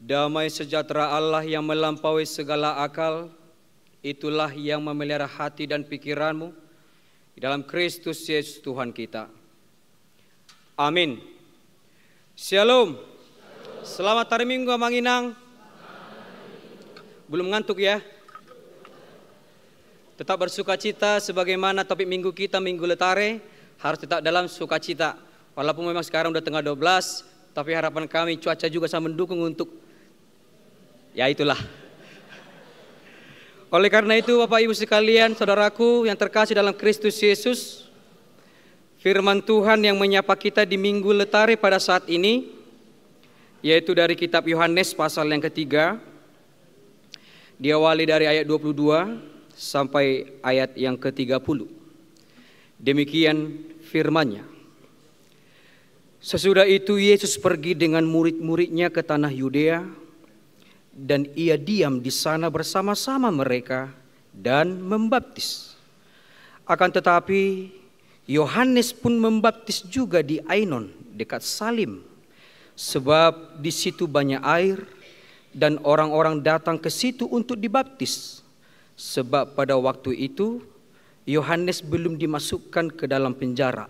Damai sejahtera Allah yang melampaui segala akal, itulah yang memelihara hati dan pikiranmu di dalam Kristus Yesus Tuhan kita. Amin. Shalom. Selamat hari Minggu Amanginang. Belum ngantuk ya? Tetap bersukacita sebagaimana topik minggu kita, Minggu Letare, harus tetap dalam sukacita. Walaupun memang sekarang udah tengah 12, tapi harapan kami cuaca juga sangat mendukung untuk ya itulah. Oleh karena itu Bapak Ibu sekalian, saudaraku yang terkasih dalam Kristus Yesus, firman Tuhan yang menyapa kita di Minggu Letare pada saat ini, yaitu dari kitab Yohanes pasal yang ketiga, diawali dari ayat 22 sampai ayat yang ke-30. Demikian firman-Nya. Sesudah itu Yesus pergi dengan murid-muridnya ke tanah Yudea, dan ia diam di sana bersama-sama mereka dan membaptis. Akan tetapi Yohanes pun membaptis juga di Ainon dekat Salim, sebab di situ banyak air dan orang-orang datang ke situ untuk dibaptis. Sebab pada waktu itu Yohanes belum dimasukkan ke dalam penjara.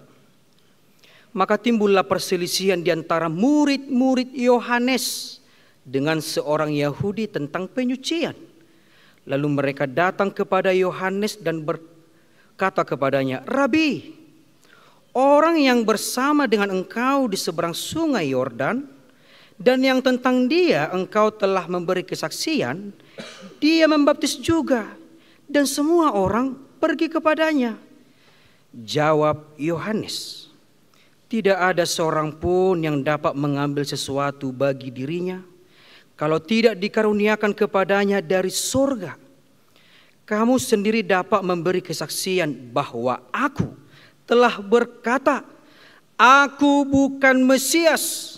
Maka timbullah perselisihan di antara murid-murid Yohanes dengan seorang Yahudi tentang penyucian. Lalu mereka datang kepada Yohanes dan berkata kepadanya, "Rabi, orang yang bersama dengan engkau di seberang sungai Yordan, dan yang tentang dia engkau telah memberi kesaksian, dia membaptis juga, dan semua orang pergi kepadanya." Jawab Yohanes, "Tidak ada seorang pun yang dapat mengambil sesuatu bagi dirinya kalau tidak dikaruniakan kepadanya dari sorga. Kamu sendiri dapat memberi kesaksian bahwa aku telah berkata, aku bukan Mesias,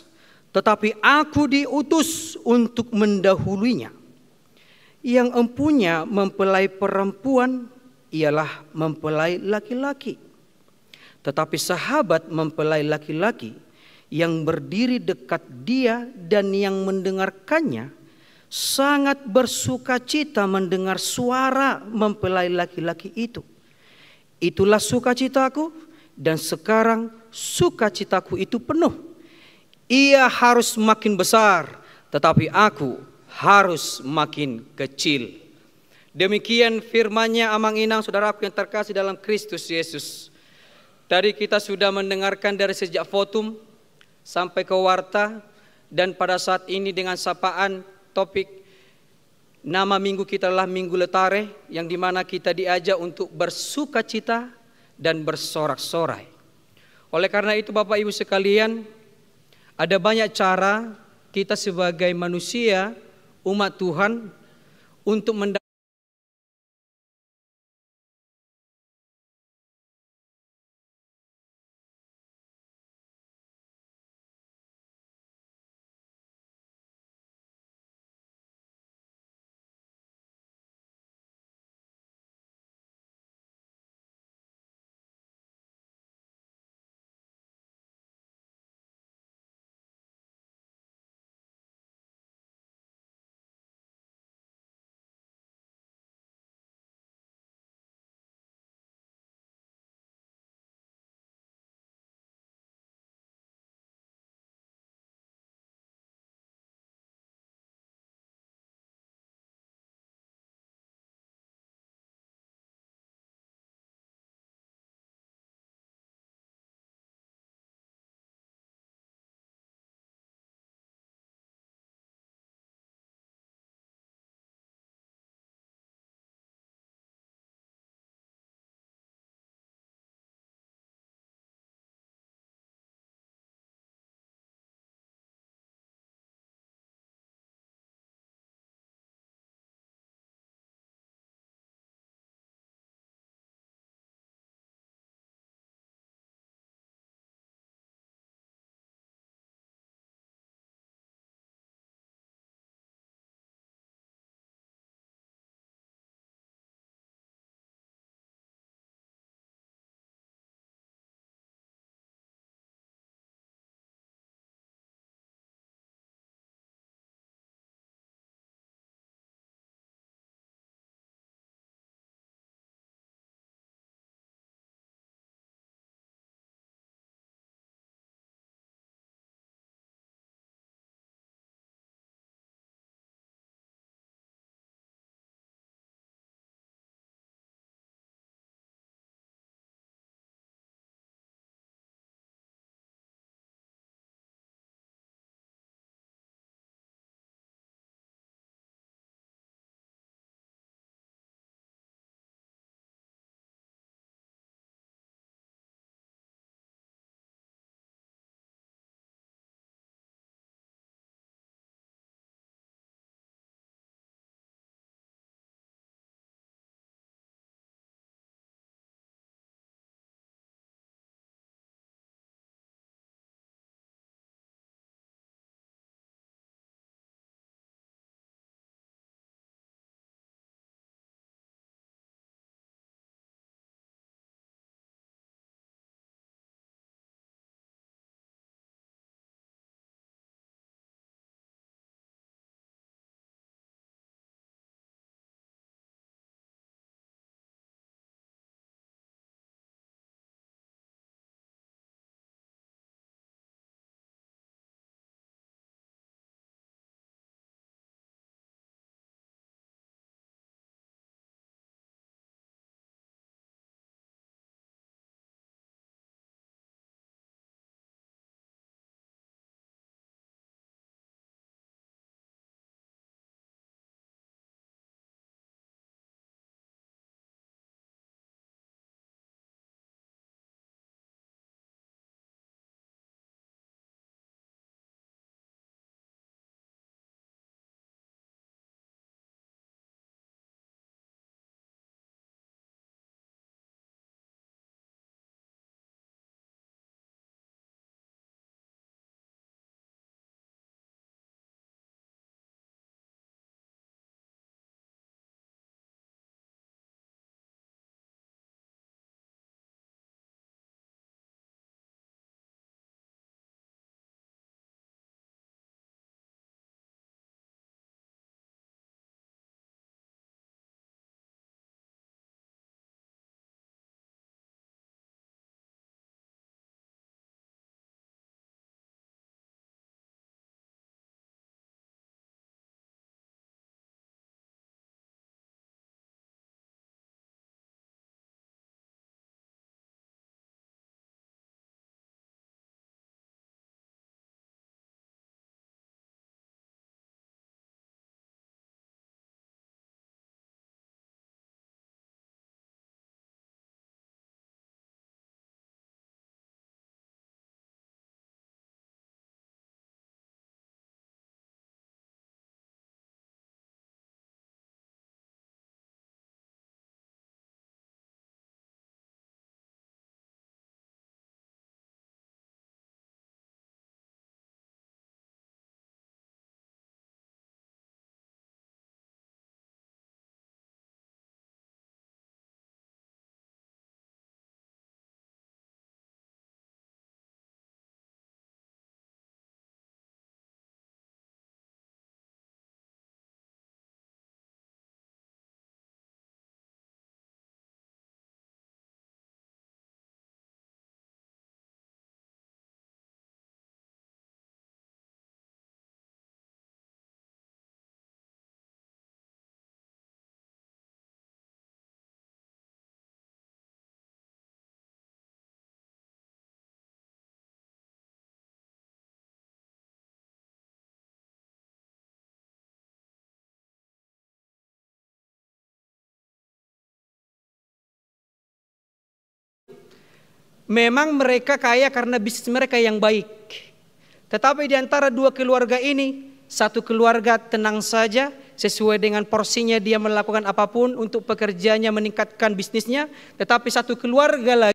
tetapi aku diutus untuk mendahulunya. Yang empunya mempelai perempuan ialah mempelai laki-laki. Tetapi sahabat mempelai laki-laki yang berdiri dekat dia dan yang mendengarkannya sangat bersukacita mendengar suara mempelai laki-laki itu. Itulah sukacitaku, dan sekarang sukacitaku itu penuh. Ia harus makin besar, tetapi aku harus makin kecil." Demikian firman-Nya Amang-Inang, saudaraku yang terkasih dalam Kristus Yesus. Tadi kita sudah mendengarkan dari sejak votum sampai ke warta, dan pada saat ini dengan sapaan topik nama minggu kita adalah Minggu Letare, yang dimana kita diajak untuk bersukacita dan bersorak-sorai. Oleh karena itu Bapak Ibu sekalian, ada banyak cara kita sebagai manusia, umat Tuhan, untuk Memang mereka kaya karena bisnis mereka yang baik. Tetapi di antara dua keluarga ini, satu keluarga tenang saja, sesuai dengan porsinya dia melakukan apapun untuk pekerjaannya meningkatkan bisnisnya. Tetapi satu keluarga lagi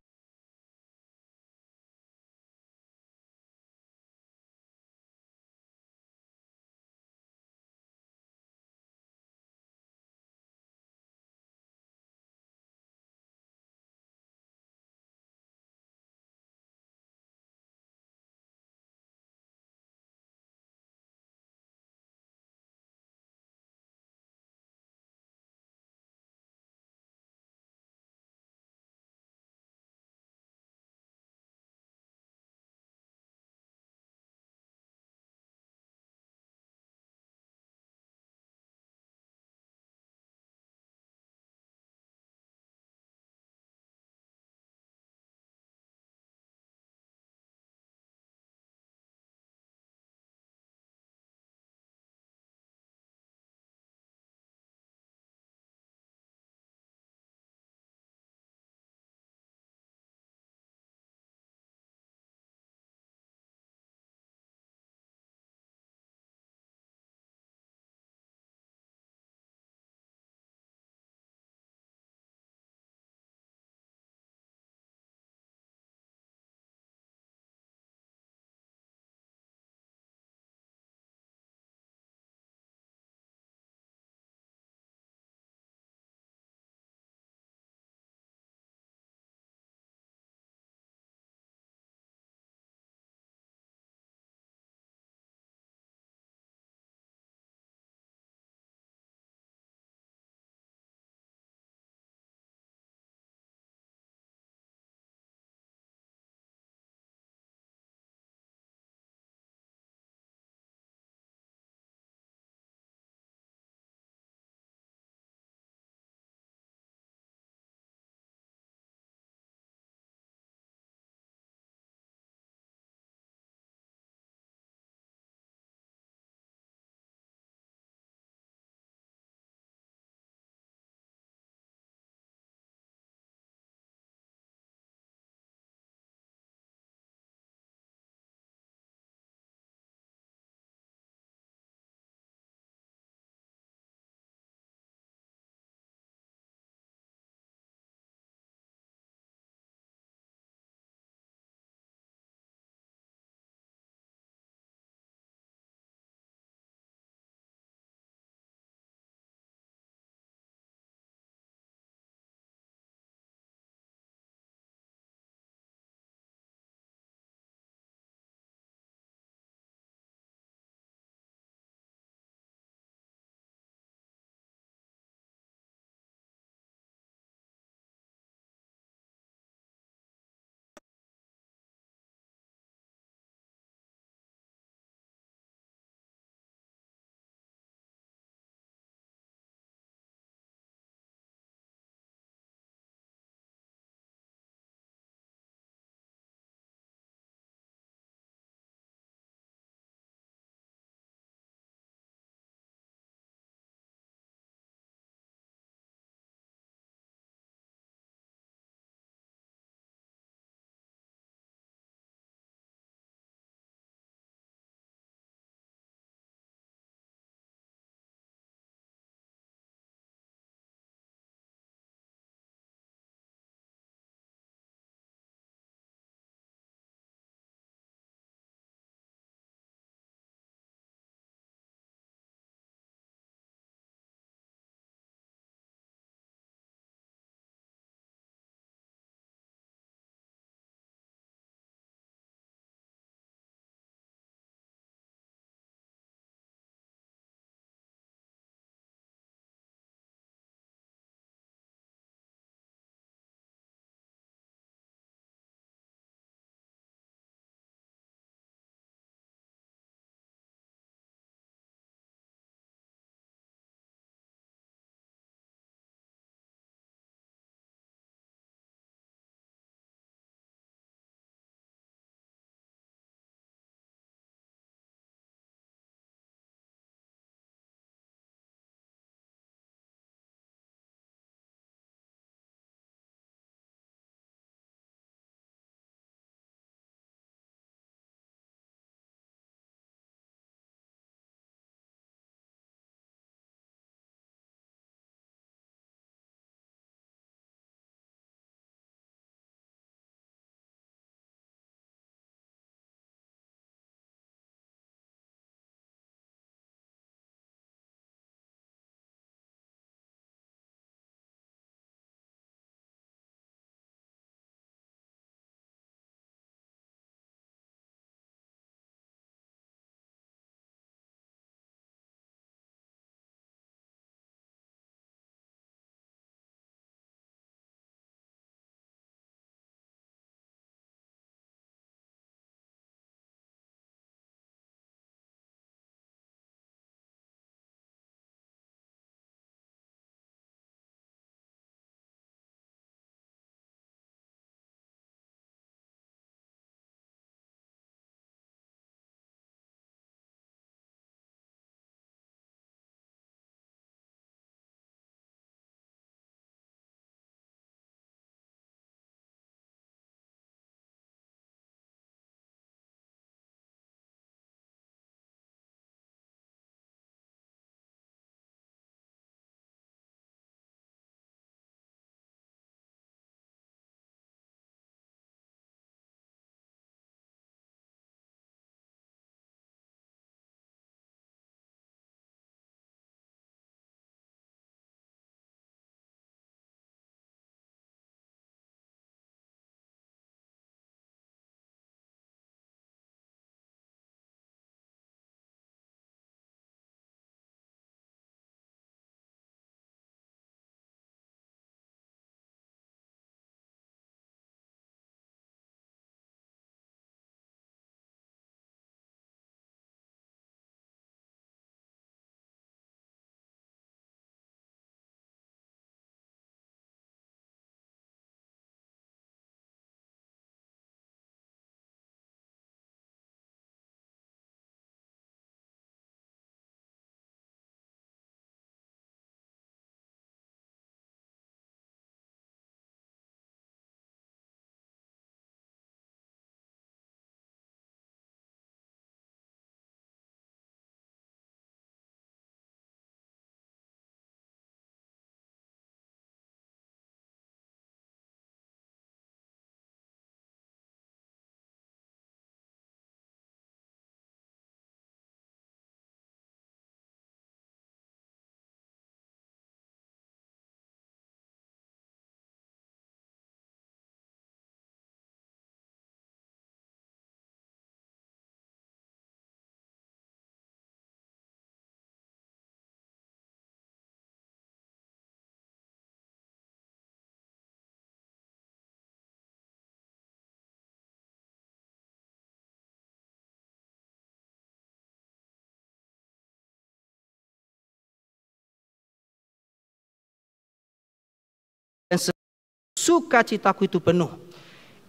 sukacitaku itu penuh.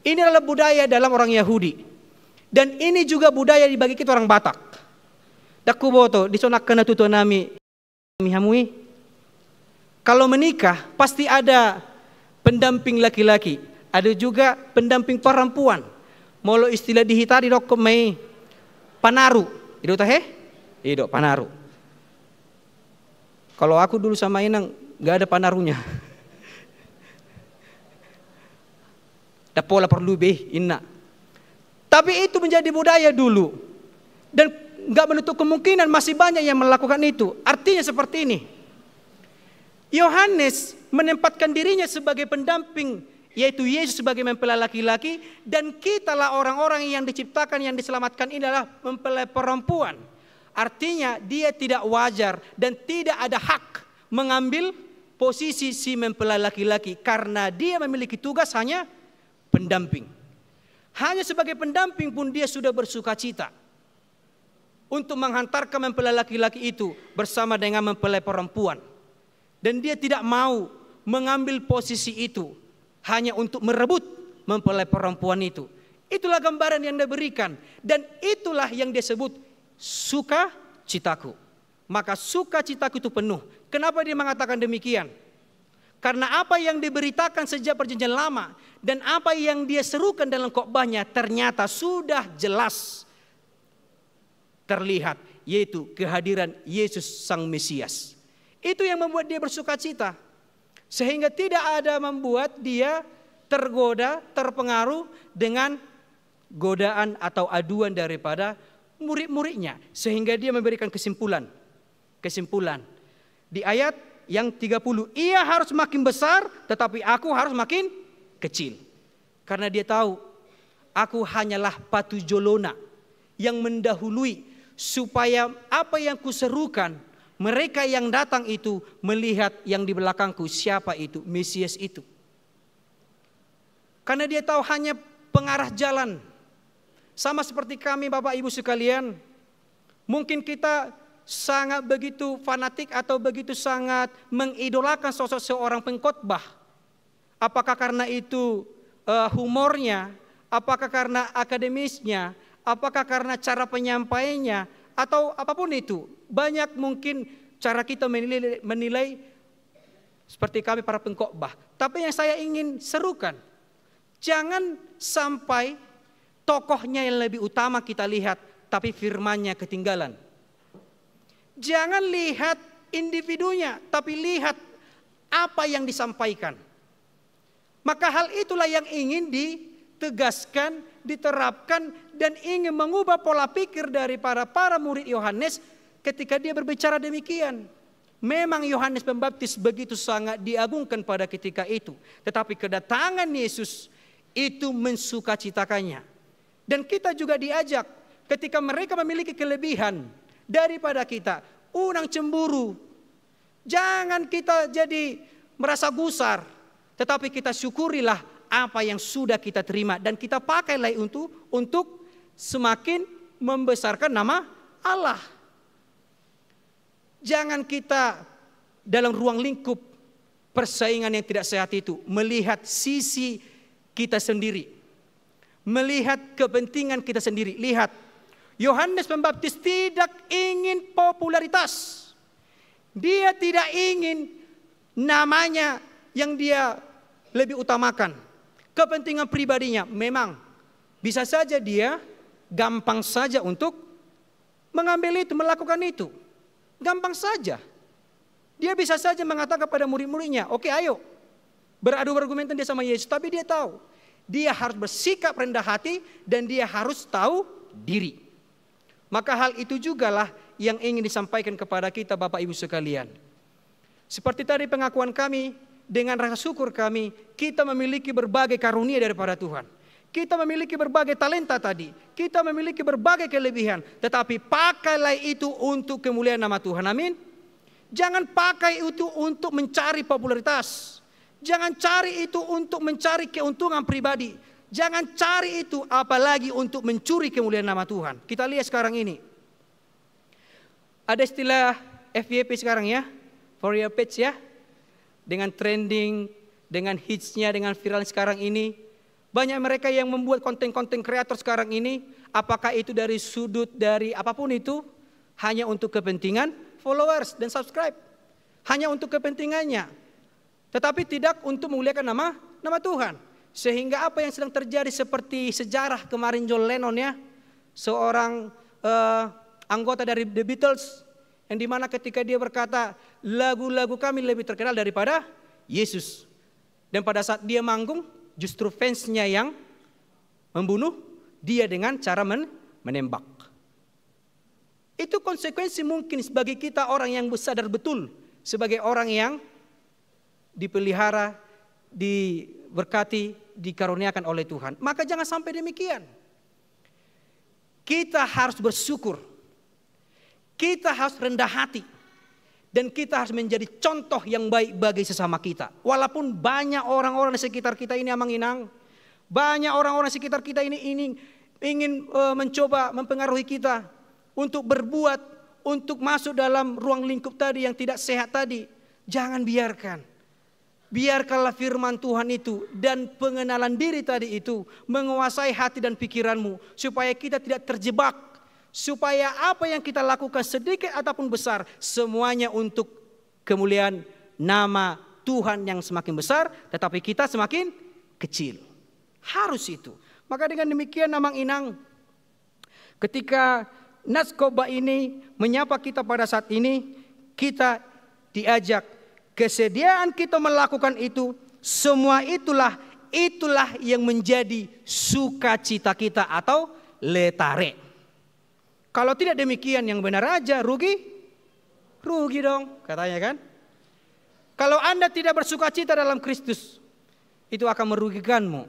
Ini adalah budaya dalam orang Yahudi. Dan ini juga budaya dibagi kita orang Batak. Daku boto disonak kena tutu nami hamui. Kalau menikah pasti ada pendamping laki-laki, ada juga pendamping perempuan. Molo istilah dihitari dok mai panaru. Itu teh? Itu panaru. Kalau aku dulu sama Inang nggak ada panarunya. Da pola perlu inna. Tapi itu menjadi budaya dulu. Dan nggak menutup kemungkinan masih banyak yang melakukan itu. Artinya seperti ini. Yohanes menempatkan dirinya sebagai pendamping, yaitu Yesus sebagai mempelai laki-laki, dan kitalah orang-orang yang diciptakan, yang diselamatkan ini adalah mempelai perempuan. Artinya dia tidak wajar dan tidak ada hak mengambil posisi si mempelai laki-laki karena dia memiliki tugas hanya pendamping. Hanya sebagai pendamping pun dia sudah bersukacita untuk menghantarkan mempelai laki-laki itu bersama dengan mempelai perempuan. Dan dia tidak mau mengambil posisi itu hanya untuk merebut mempelai perempuan itu. Itulah gambaran yang dia berikan. Dan itulah yang dia sebut sukacitaku. Maka sukacitaku itu penuh. Kenapa dia mengatakan demikian? Karena apa yang diberitakan sejak perjanjian lama dan apa yang dia serukan dalam khotbahnya ternyata sudah jelas terlihat, yaitu kehadiran Yesus Sang Mesias. Itu yang membuat dia bersukacita. Sehingga tidak ada membuat dia tergoda, terpengaruh dengan godaan atau aduan daripada murid-muridnya. Sehingga dia memberikan kesimpulan. Di ayat yang 30, ia harus makin besar tetapi aku harus makin kecil. Karena dia tahu, aku hanyalah patujolona yang mendahului supaya apa yang kuserukan, mereka yang datang itu melihat yang di belakangku, siapa itu? Mesias itu. Karena dia tahu hanya pengarah jalan. Sama seperti kami Bapak Ibu sekalian. Mungkin kita sangat begitu fanatik atau begitu sangat mengidolakan sosok seorang pengkhotbah. Apakah karena itu humornya? Apakah karena akademisnya? Apakah karena cara penyampaiannya? Atau apapun itu. Banyak mungkin cara kita menilai seperti kami para pengkhotbah. Tapi yang saya ingin serukan, jangan sampai tokohnya yang lebih utama kita lihat, tapi firmannya ketinggalan. Jangan lihat individunya, tapi lihat apa yang disampaikan. Maka hal itulah yang ingin ditegaskan, diterapkan, dan ingin mengubah pola pikir dari para murid Yohanes ketika dia berbicara demikian. Memang Yohanes Pembaptis begitu sangat diagungkan pada ketika itu. Tetapi kedatangan Yesus itu mensukacitakannya. Dan kita juga diajak ketika mereka memiliki kelebihan daripada kita, unang cemburu. Jangan kita jadi merasa gusar. Tetapi kita syukurilah apa yang sudah kita terima. Dan kita pakailah untuk semakin membesarkan nama Allah. Jangan kita dalam ruang lingkup persaingan yang tidak sehat itu melihat sisi kita sendiri, melihat kepentingan kita sendiri. Lihat, Yohanes Pembaptis tidak ingin popularitas. Dia tidak ingin namanya yang dia lebih utamakan. Kepentingan pribadinya memang bisa saja dia gampang saja untuk mengambil itu, melakukan itu. Gampang saja. Dia bisa saja mengatakan kepada murid-muridnya, oke ayo beradu argumentan dia sama Yesus. Tapi dia tahu, dia harus bersikap rendah hati dan dia harus tahu diri. Maka hal itu jugalah yang ingin disampaikan kepada kita Bapak Ibu sekalian. Seperti tadi pengakuan kami, dengan rasa syukur kami, kita memiliki berbagai karunia daripada Tuhan. Kita memiliki berbagai talenta tadi. Kita memiliki berbagai kelebihan. Tetapi pakailah itu untuk kemuliaan nama Tuhan. Amin. Jangan pakai itu untuk mencari popularitas. Jangan cari itu untuk mencari keuntungan pribadi. Jangan cari itu apalagi untuk mencuri kemuliaan nama Tuhan. Kita lihat sekarang ini. Ada istilah FYP sekarang ya. For your page ya. Dengan trending dengan hitsnya, dengan viral sekarang ini. Banyak mereka yang membuat konten-konten kreator sekarang ini, apakah itu dari sudut dari apapun itu, hanya untuk kepentingan followers dan subscribe. Hanya untuk kepentingannya. Tetapi tidak untuk memuliakan nama Tuhan. Sehingga apa yang sedang terjadi seperti sejarah kemarin John Lennon ya, seorang anggota dari The Beatles, yang dimana ketika dia berkata lagu-lagu kami lebih terkenal daripada Yesus. Dan pada saat dia manggung, justru fansnya yang membunuh dia dengan cara menembak. Itu konsekuensi mungkin bagi kita orang yang sadar betul sebagai orang yang dipelihara, diberkati, dikaruniakan oleh Tuhan. Maka jangan sampai demikian. Kita harus bersyukur. Kita harus rendah hati. Dan kita harus menjadi contoh yang baik bagi sesama kita. Walaupun banyak orang-orang di sekitar kita ini Amang-Inang. Banyak orang-orang di sekitar kita ini ingin mencoba mempengaruhi kita. Untuk berbuat, untuk masuk dalam ruang lingkup tadi yang tidak sehat tadi. Jangan biarkan. Biarkanlah firman Tuhan itu dan pengenalan diri tadi itu menguasai hati dan pikiranmu. Supaya kita tidak terjebak. Supaya apa yang kita lakukan sedikit ataupun besar, semuanya untuk kemuliaan nama Tuhan yang semakin besar, tetapi kita semakin kecil. Harus itu. Maka dengan demikian Amang-Inang, ketika Nats Khotbah ini menyapa kita pada saat ini, kita diajak, kesediaan kita melakukan itu, semua itulah yang menjadi sukacita kita atau letare. Kalau tidak demikian yang benar aja rugi dong katanya kan. Kalau Anda tidak bersukacita dalam Kristus, itu akan merugikanmu.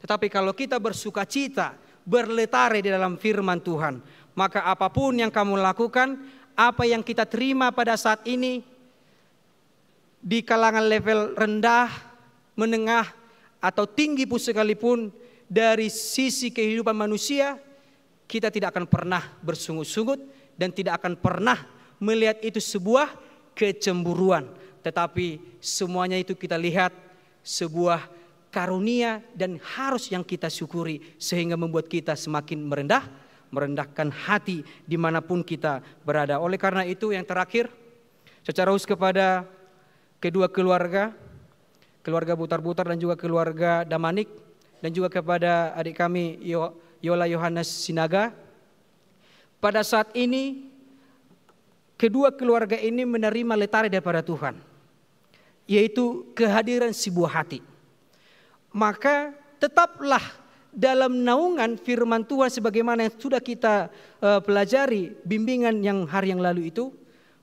Tetapi kalau kita bersukacita, berletare di dalam firman Tuhan, maka apapun yang kamu lakukan, apa yang kita terima pada saat ini, di kalangan level rendah, menengah, atau tinggi pun sekalipun, dari sisi kehidupan manusia, kita tidak akan pernah bersungut-sungut dan tidak akan pernah melihat itu sebuah kecemburuan. Tetapi semuanya itu kita lihat sebuah karunia dan harus yang kita syukuri. Sehingga membuat kita semakin merendahkan hati dimanapun kita berada. Oleh karena itu yang terakhir, secara khusus kepada kedua keluarga Butar-Butar dan juga keluarga Damanik, dan juga kepada adik kami Yola Yohanes Sinaga. Pada saat ini kedua keluarga ini menerima letare daripada Tuhan, yaitu kehadiran sebuah hati. Maka tetaplah dalam naungan firman Tuhan sebagaimana yang sudah kita pelajari bimbingan yang hari yang lalu itu,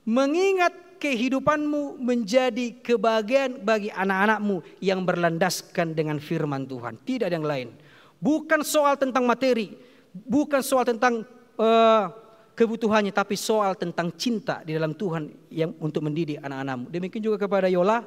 mengingat kehidupanmu menjadi kebahagiaan bagi anak-anakmu yang berlandaskan dengan firman Tuhan, tidak yang lain. Bukan soal tentang materi, bukan soal tentang kebutuhannya, tapi soal tentang cinta di dalam Tuhan yang untuk mendidik anak-anakmu. Demikian juga kepada Yola,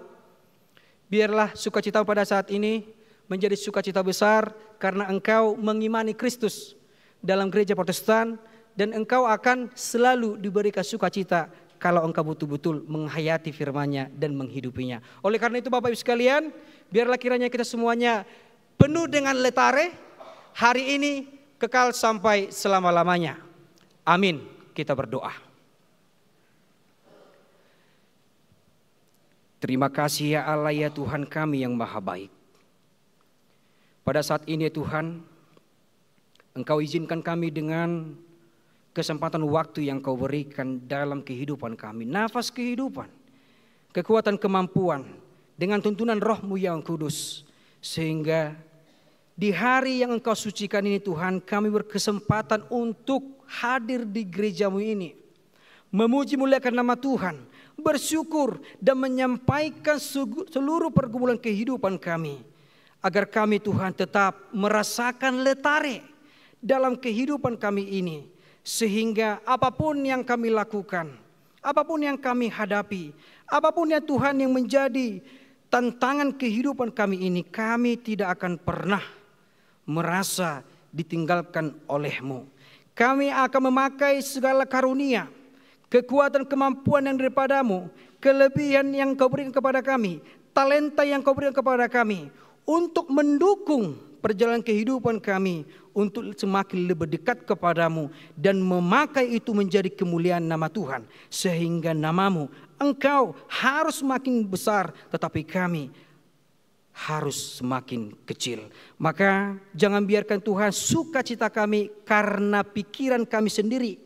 biarlah sukacita pada saat ini menjadi sukacita besar karena engkau mengimani Kristus dalam gereja Protestan, dan engkau akan selalu diberikan sukacita kalau engkau betul-betul menghayati firman-Nya dan menghidupinya. Oleh karena itu Bapak Ibu sekalian, biarlah kiranya kita semuanya penuh dengan letare hari ini kekal sampai selama-lamanya. Amin. Kita berdoa. Terima kasih ya Allah ya Tuhan kami yang maha baik. Pada saat ini ya Tuhan, Engkau izinkan kami dengan kesempatan waktu yang Kau berikan dalam kehidupan kami. Nafas kehidupan, kekuatan kemampuan, dengan tuntunan Roh-Mu yang kudus. Sehingga di hari yang Engkau sucikan ini Tuhan, kami berkesempatan untuk hadir di gereja-Mu ini. Memuji muliakan nama Tuhan, bersyukur dan menyampaikan seluruh pergumulan kehidupan kami. Agar kami Tuhan tetap merasakan letare dalam kehidupan kami ini. Sehingga apapun yang kami lakukan, apapun yang kami hadapi, apapun yang Tuhan yang menjadi tantangan kehidupan kami ini, kami tidak akan pernah merasa ditinggalkan oleh-Mu. Kami akan memakai segala karunia, kekuatan kemampuan yang daripada-Mu, kelebihan yang Kau berikan kepada kami, talenta yang kau berikan kepada kami untuk mendukung perjalanan kehidupan kami untuk semakin lebih dekat kepadamu dan memakai itu menjadi kemuliaan nama Tuhan, sehingga namamu Engkau harus semakin besar tetapi kami harus semakin kecil. Maka jangan biarkan Tuhan sukacita kami karena pikiran kami sendiri,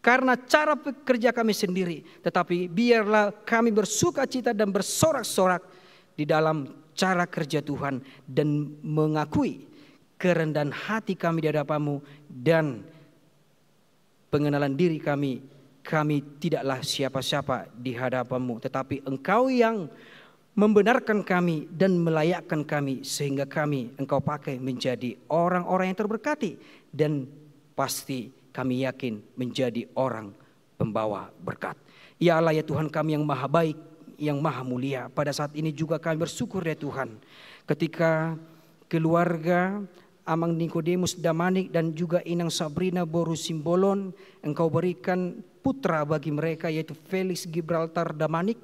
karena cara bekerja kami sendiri, tetapi biarlah kami bersukacita dan bersorak-sorak di dalam cara kerja Tuhan dan mengakui kerendahan hati kami di hadapan-Mu dan pengenalan diri kami tidaklah siapa-siapa di hadapan-Mu, tetapi Engkau yang membenarkan kami dan melayakkan kami sehingga Engkau pakai menjadi orang-orang yang terberkati dan pasti kami yakin menjadi orang pembawa berkat. Ya Allah, ya Tuhan kami yang maha baik, yang maha mulia, pada saat ini juga kami bersyukur ya Tuhan ketika keluarga Amang Nikodemus Damanik dan juga Inang Sabrina Boru Simbolon, Engkau berikan putra bagi mereka yaitu Felix Gibraltar Damanik.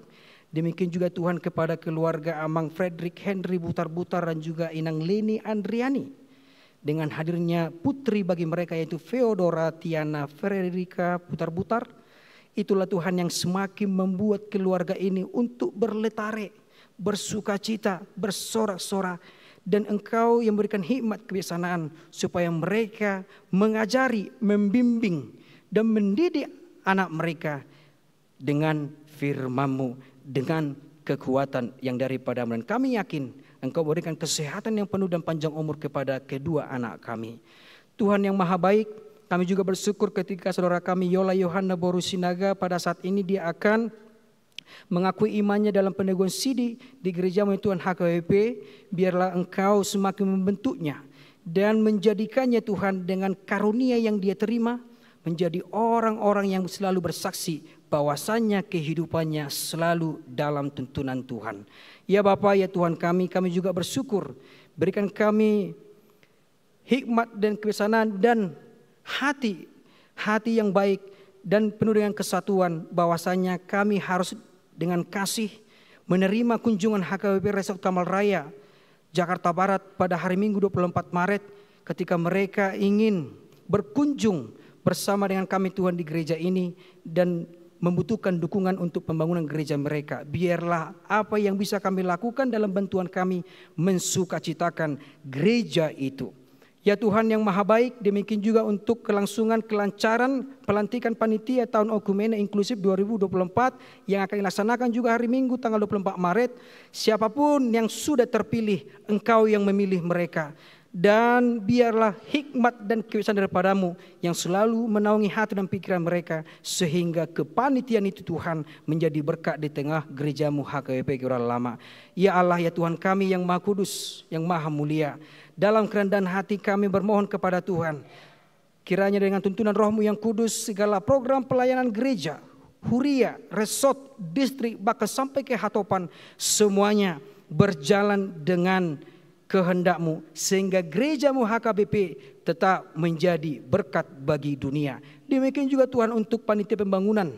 Demikian juga Tuhan kepada keluarga Amang Frederick Henry Butar-Butar dan juga Inang Leni Andriani. Dengan hadirnya putri bagi mereka yaitu Feodora Tiana Frederica Butar-Butar. Itulah Tuhan yang semakin membuat keluarga ini untuk berletare, bersukacita, bersorak-sorak. Dan Engkau yang berikan hikmat kebijaksanaan supaya mereka mengajari, membimbing dan mendidik anak mereka dengan firman-Mu, dengan kekuatan yang daripada dan kami yakin Engkau berikan kesehatan yang penuh dan panjang umur kepada kedua anak kami. Tuhan yang maha baik, kami juga bersyukur ketika saudara kami Yola Yohana Boru Sinaga pada saat ini dia akan mengakui imannya dalam peneguhan sidi di gereja-Mu Tuhan HKBP. Biarlah Engkau semakin membentuknya dan menjadikannya Tuhan dengan karunia yang dia terima menjadi orang-orang yang selalu bersaksi bahwasannya kehidupannya selalu dalam tuntunan Tuhan. Ya Bapa, ya Tuhan kami juga bersyukur. Berikan kami hikmat dan kebijaksanaan dan hati yang baik dan penuh dengan kesatuan, bahwasannya kami harus dengan kasih menerima kunjungan HKBP Resort Kamal Raya Jakarta Barat pada hari Minggu 24 Maret ketika mereka ingin berkunjung bersama dengan kami Tuhan di gereja ini dan membutuhkan dukungan untuk pembangunan gereja mereka. Biarlah apa yang bisa kami lakukan dalam bantuan kami mensukacitakan gereja itu. Ya Tuhan yang maha baik, demikian juga untuk kelangsungan kelancaran pelantikan panitia tahun Okumene Inklusif 2024 yang akan dilaksanakan juga hari Minggu tanggal 24 Maret. Siapapun yang sudah terpilih, Engkau yang memilih mereka. Dan biarlah hikmat dan kebijaksanaan daripada-Mu yang selalu menaungi hati dan pikiran mereka, sehingga kepanitiaan itu Tuhan menjadi berkat di tengah gereja-Mu HKBP Gurala Lama. Ya Allah, ya Tuhan kami yang maha kudus, yang maha mulia, dalam kerendahan hati kami bermohon kepada Tuhan, kiranya dengan tuntunan Roh-Mu yang kudus segala program pelayanan gereja, Huria, Resort, distrik, bahkan sampai ke Hatopan, semuanya berjalan dengan kehendak-Mu sehingga gereja-Mu HKBP tetap menjadi berkat bagi dunia. Demikian juga Tuhan untuk panitia pembangunan.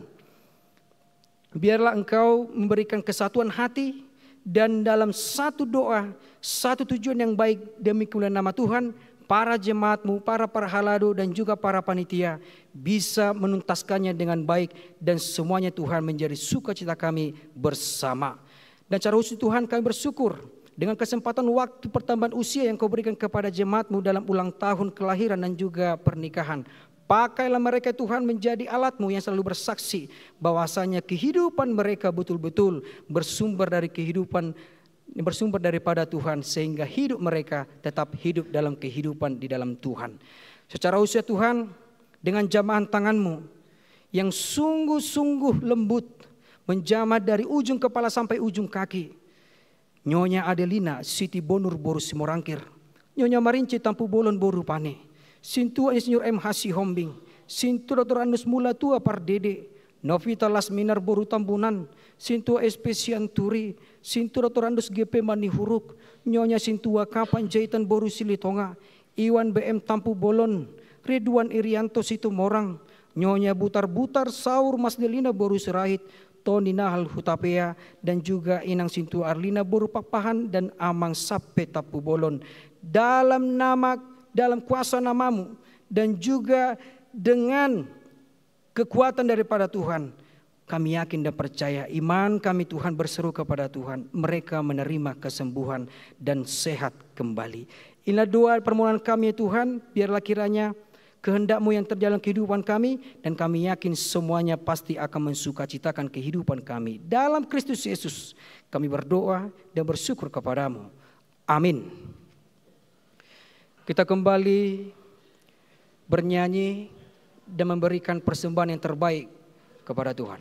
Biarlah Engkau memberikan kesatuan hati dan dalam satu doa, satu tujuan yang baik demi kemuliaan nama Tuhan, para jemaat-Mu, para halado dan juga para panitia bisa menuntaskannya dengan baik dan semuanya Tuhan menjadi sukacita kami bersama. Dan cara khusus Tuhan kami bersyukur dengan kesempatan waktu pertambahan usia yang Kau berikan kepada jemaat-Mu dalam ulang tahun kelahiran dan juga pernikahan. Pakailah mereka Tuhan menjadi alat-Mu yang selalu bersaksi bahwasanya kehidupan mereka betul-betul bersumber daripada Tuhan, sehingga hidup mereka tetap hidup dalam kehidupan di dalam Tuhan. Secara usia Tuhan, dengan jamahan tangan-Mu yang sungguh-sungguh lembut menjamah dari ujung kepala sampai ujung kaki, Nyonya Adelina Siti Bonur Boru Simorangkir, Nyonya Marinci Tampu Bolon Boru Pane, Sintua Insinyur M. Hasi Hombing, Sintu Dr. Anus Mula Tua Pardede, Novita Lasminar Boru Tambunan, Sintua SP Sianturi, Sintu Dr. Andus GP Manihuruk, Nyonya Sintua Kapan Jaitan Boru Silitonga, Iwan BM Tampu Bolon, Ridwan Irianto Situ Morang, Nyonya Butar-Butar Saur Mas Delina Boru Serahit, Toni Nahal Hutapea, dan juga Inang Sintu Arlina Borupapahan dan Amang Sape Tapu Bolon. Dalam kuasa namamu dan juga dengan kekuatan daripada Tuhan, kami yakin dan percaya, iman kami Tuhan berseru kepada Tuhan, mereka menerima kesembuhan dan sehat kembali. Inilah doa permohonan kami ya Tuhan, biarlah kiranya kehendak-Mu yang terjalan kehidupan kami, dan kami yakin semuanya pasti akan mensukacitakan kehidupan kami. Dalam Kristus Yesus kami berdoa dan bersyukur kepadamu. Amin. Kita kembali bernyanyi dan memberikan persembahan yang terbaik kepada Tuhan.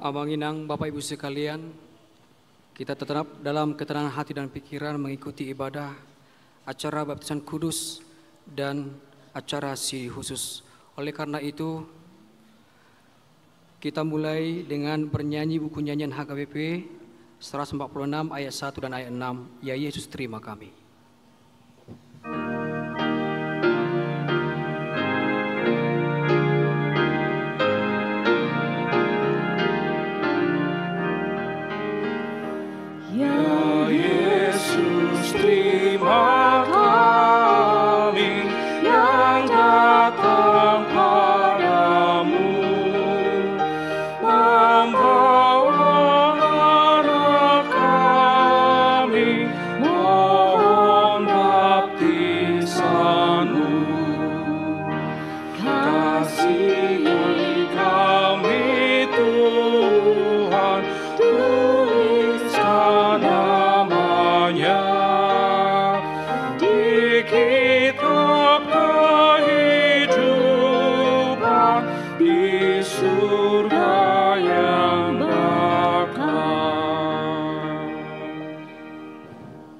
Abanginang Bapak Ibu sekalian, kita tetap dalam ketenangan hati dan pikiran mengikuti ibadah acara baptisan kudus dan acara siri khusus. Oleh karena itu, kita mulai dengan bernyanyi buku nyanyian HKBP 146 ayat 1 dan ayat 6, Ya Yesus terima kami. Terima kami yang datang padamu, membawa anak kami, mohon baptisan-Mu. Kasihi kami Tuhan, tuliskan namanya kitab kehidupan di surga yang bakal.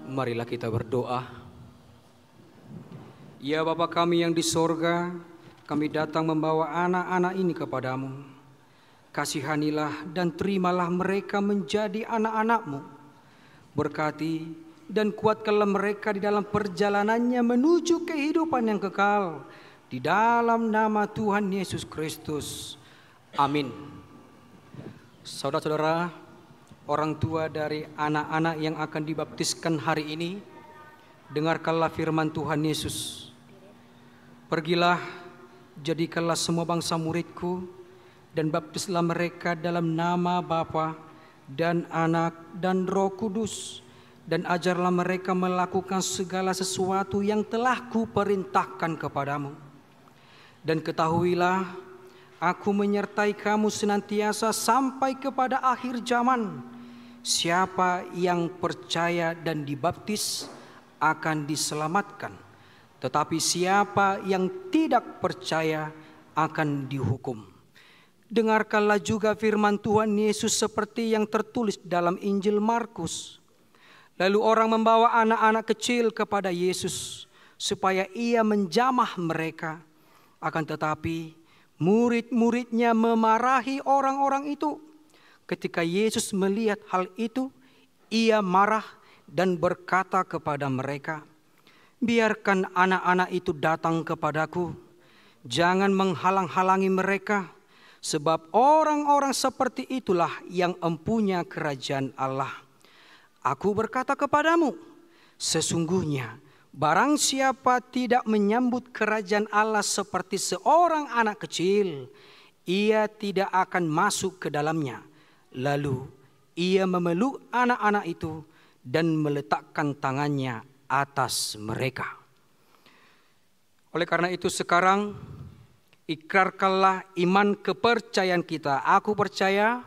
Marilah kita berdoa. Ya Bapa kami yang di sorga, kami datang membawa anak-anak ini kepadamu. Kasihanilah dan terimalah mereka menjadi anak-anak-Mu. Berkati dan kuatkanlah mereka di dalam perjalanannya menuju kehidupan yang kekal. Di dalam nama Tuhan Yesus Kristus. Amin. Saudara-saudara, orang tua dari anak-anak yang akan dibaptiskan hari ini, dengarkanlah firman Tuhan Yesus. Pergilah, jadikanlah semua bangsa muridku, dan baptislah mereka dalam nama Bapa dan Anak dan Roh Kudus, dan ajarlah mereka melakukan segala sesuatu yang telah kuperintahkan kepadamu. Dan ketahuilah, aku menyertai kamu senantiasa sampai kepada akhir zaman. Siapa yang percaya dan dibaptis akan diselamatkan, tetapi siapa yang tidak percaya akan dihukum. Dengarkanlah juga firman Tuhan Yesus seperti yang tertulis dalam Injil Markus. Lalu orang membawa anak-anak kecil kepada Yesus supaya ia menjamah mereka. Akan tetapi murid-muridnya memarahi orang-orang itu. Ketika Yesus melihat hal itu, ia marah dan berkata kepada mereka, biarkan anak-anak itu datang kepadaku. Jangan menghalang-halangi mereka, sebab orang-orang seperti itulah yang empunya kerajaan Allah. Aku berkata kepadamu, sesungguhnya barang siapa tidak menyambut kerajaan Allah seperti seorang anak kecil, ia tidak akan masuk ke dalamnya. Lalu ia memeluk anak-anak itu dan meletakkan tangannya atas mereka. Oleh karena itu sekarang ikrarkanlah iman kepercayaan kita. Aku percaya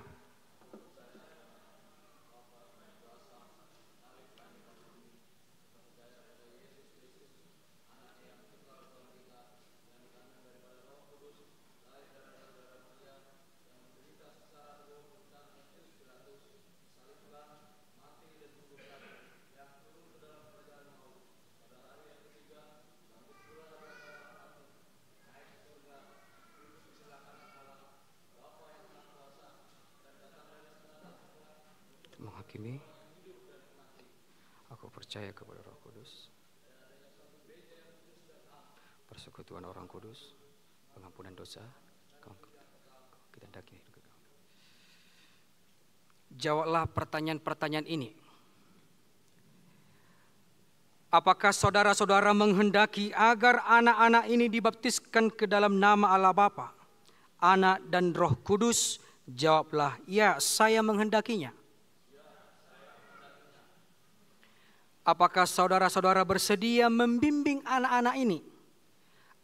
menghakimi. Aku percaya kepada Roh Kudus, persekutuan orang kudus, pengampunan dosa, kita hendaki. Jawablah pertanyaan-pertanyaan ini. Apakah saudara-saudara menghendaki agar anak-anak ini dibaptiskan ke dalam nama Allah Bapa, Anak dan Roh Kudus? Jawablah, ya, saya menghendakinya. Apakah saudara-saudara bersedia membimbing anak-anak ini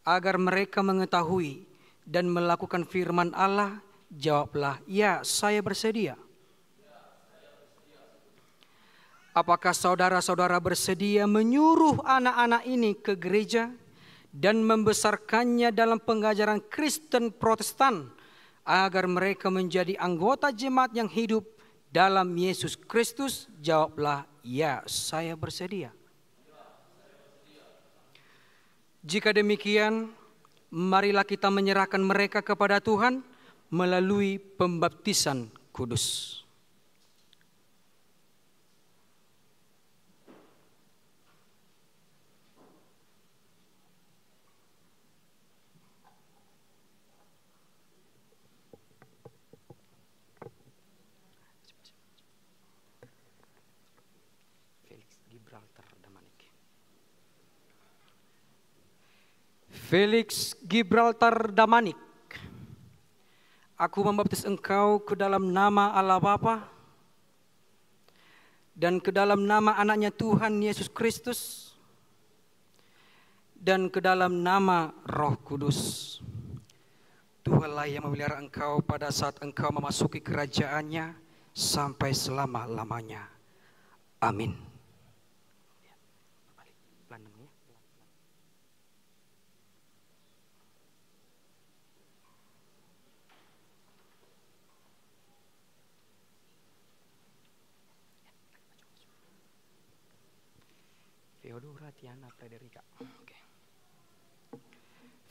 agar mereka mengetahui dan melakukan firman Allah? Jawablah, ya, saya bersedia. Apakah saudara-saudara bersedia menyuruh anak-anak ini ke gereja dan membesarkannya dalam pengajaran Kristen Protestan agar mereka menjadi anggota jemaat yang hidup dalam Yesus Kristus? Jawablah, ya, saya bersedia. Jika demikian, marilah kita menyerahkan mereka kepada Tuhan melalui pembaptisan kudus. Felix Gibraltar Damanik, aku membaptis engkau ke dalam nama Allah Bapa dan ke dalam nama anaknya Tuhan Yesus Kristus dan ke dalam nama Roh Kudus. Tuhanlah yang memelihara engkau pada saat engkau memasuki kerajaannya sampai selama-lamanya. Amin. Feodora Tiana Frederica.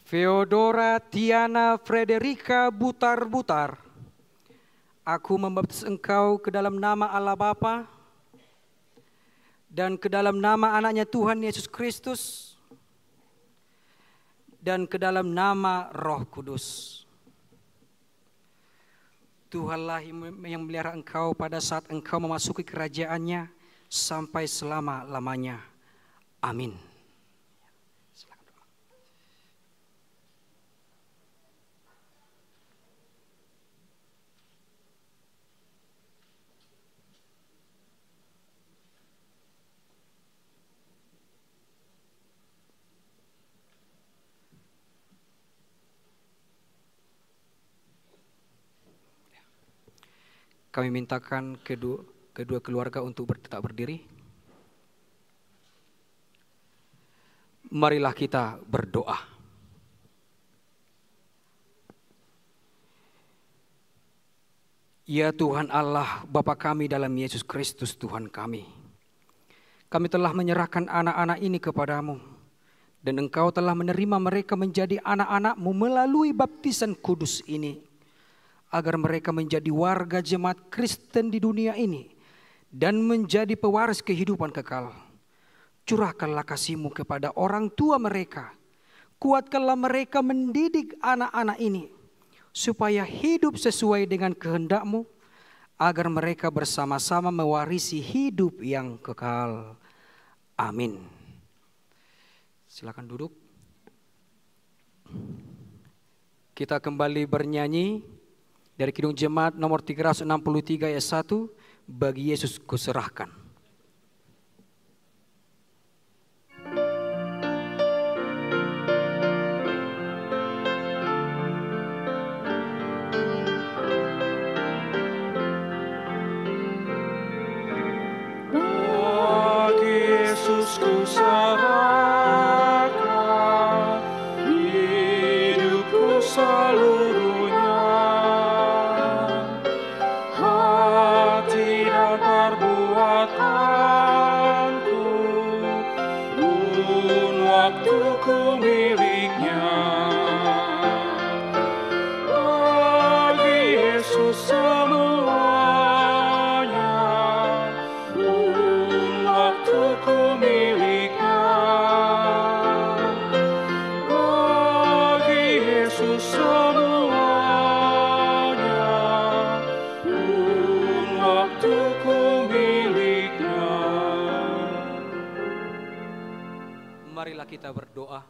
Feodora Tiana Frederica Butar-Butar, aku membaptis engkau ke dalam nama Allah Bapa dan ke dalam nama anaknya Tuhan Yesus Kristus dan ke dalam nama Roh Kudus. Tuhanlah yang memelihara engkau pada saat engkau memasuki kerajaannya sampai selama-lamanya. Amin. Kami mintakan kedua keluarga untuk tetap berdiri. Marilah kita berdoa. Ya Tuhan Allah, Bapa kami dalam Yesus Kristus Tuhan kami. Kami telah menyerahkan anak-anak ini kepadamu. Dan Engkau telah menerima mereka menjadi anak-anak-Mu melalui baptisan kudus ini. Agar mereka menjadi warga jemaat Kristen di dunia ini. Dan menjadi pewaris kehidupan kekal. Curahkanlah kasih-Mu kepada orang tua mereka. Kuatkanlah mereka mendidik anak-anak ini. Supaya hidup sesuai dengan kehendak-Mu. Agar mereka bersama-sama mewarisi hidup yang kekal. Amin. Silakan duduk. Kita kembali bernyanyi dari Kidung Jemaat nomor 363 ayat 1. Bagi Yesus kuserahkan. Ku serahkan hidupku seluruhnya, hati dan perbuatan kita berdoa.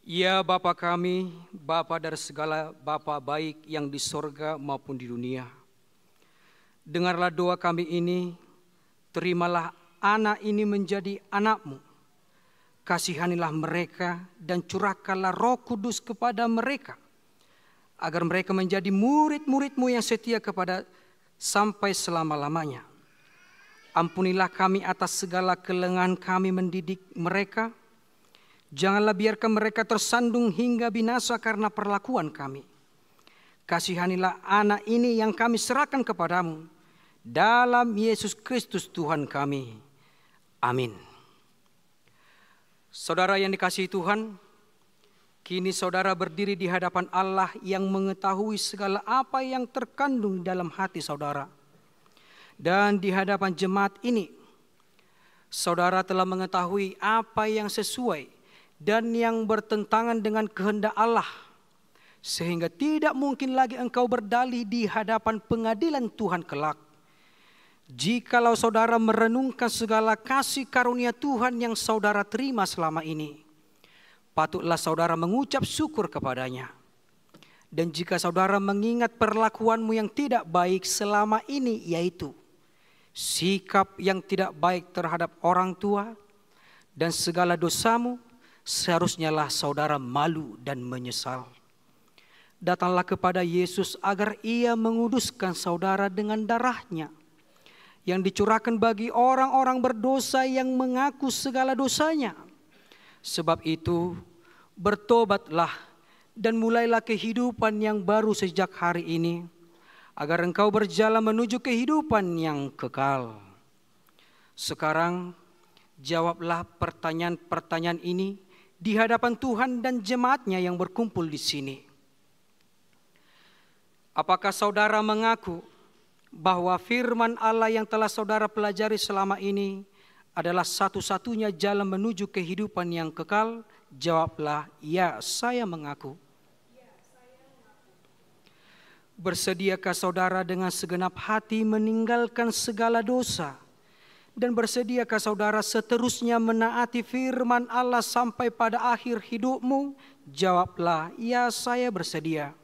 Ya Bapa kami, Bapa dari segala Bapa baik yang di sorga maupun di dunia. Dengarlah doa kami ini, terimalah anak ini menjadi anak-Mu. Kasihanilah mereka dan curahkanlah Roh Kudus kepada mereka, agar mereka menjadi murid-murid-Mu yang setia kepada sampai selama-lamanya. Ampunilah kami atas segala kelengahan kami mendidik mereka. Janganlah biarkan mereka tersandung hingga binasa karena perlakuan kami. Kasihanilah anak ini yang kami serahkan kepadamu. Dalam Yesus Kristus Tuhan kami. Amin. Saudara yang dikasihi Tuhan, kini saudara berdiri di hadapan Allah yang mengetahui segala apa yang terkandung dalam hati saudara. Dan di hadapan jemaat ini, saudara telah mengetahui apa yang sesuai dan yang bertentangan dengan kehendak Allah, sehingga tidak mungkin lagi engkau berdalih di hadapan pengadilan Tuhan kelak. Jikalau saudara merenungkan segala kasih karunia Tuhan yang saudara terima selama ini, patutlah saudara mengucap syukur kepadanya. Dan jika saudara mengingat perlakuanmu yang tidak baik selama ini, yaitu sikap yang tidak baik terhadap orang tua dan segala dosamu, seharusnya lah saudara malu dan menyesal. Datanglah kepada Yesus agar Ia menguduskan saudara dengan darah-Nya yang dicurahkan bagi orang-orang berdosa yang mengaku segala dosanya. Sebab itu bertobatlah dan mulailah kehidupan yang baru sejak hari ini, agar engkau berjalan menuju kehidupan yang kekal. Sekarang jawablah pertanyaan-pertanyaan ini di hadapan Tuhan dan jemaat-Nya yang berkumpul di sini. Apakah saudara mengaku bahwa firman Allah yang telah saudara pelajari selama ini adalah satu-satunya jalan menuju kehidupan yang kekal? Jawablah, ya, saya mengaku. Bersediakah saudara dengan segenap hati meninggalkan segala dosa? Dan bersediakah saudara seterusnya menaati firman Allah sampai pada akhir hidupmu? Jawablah, ya, saya bersedia.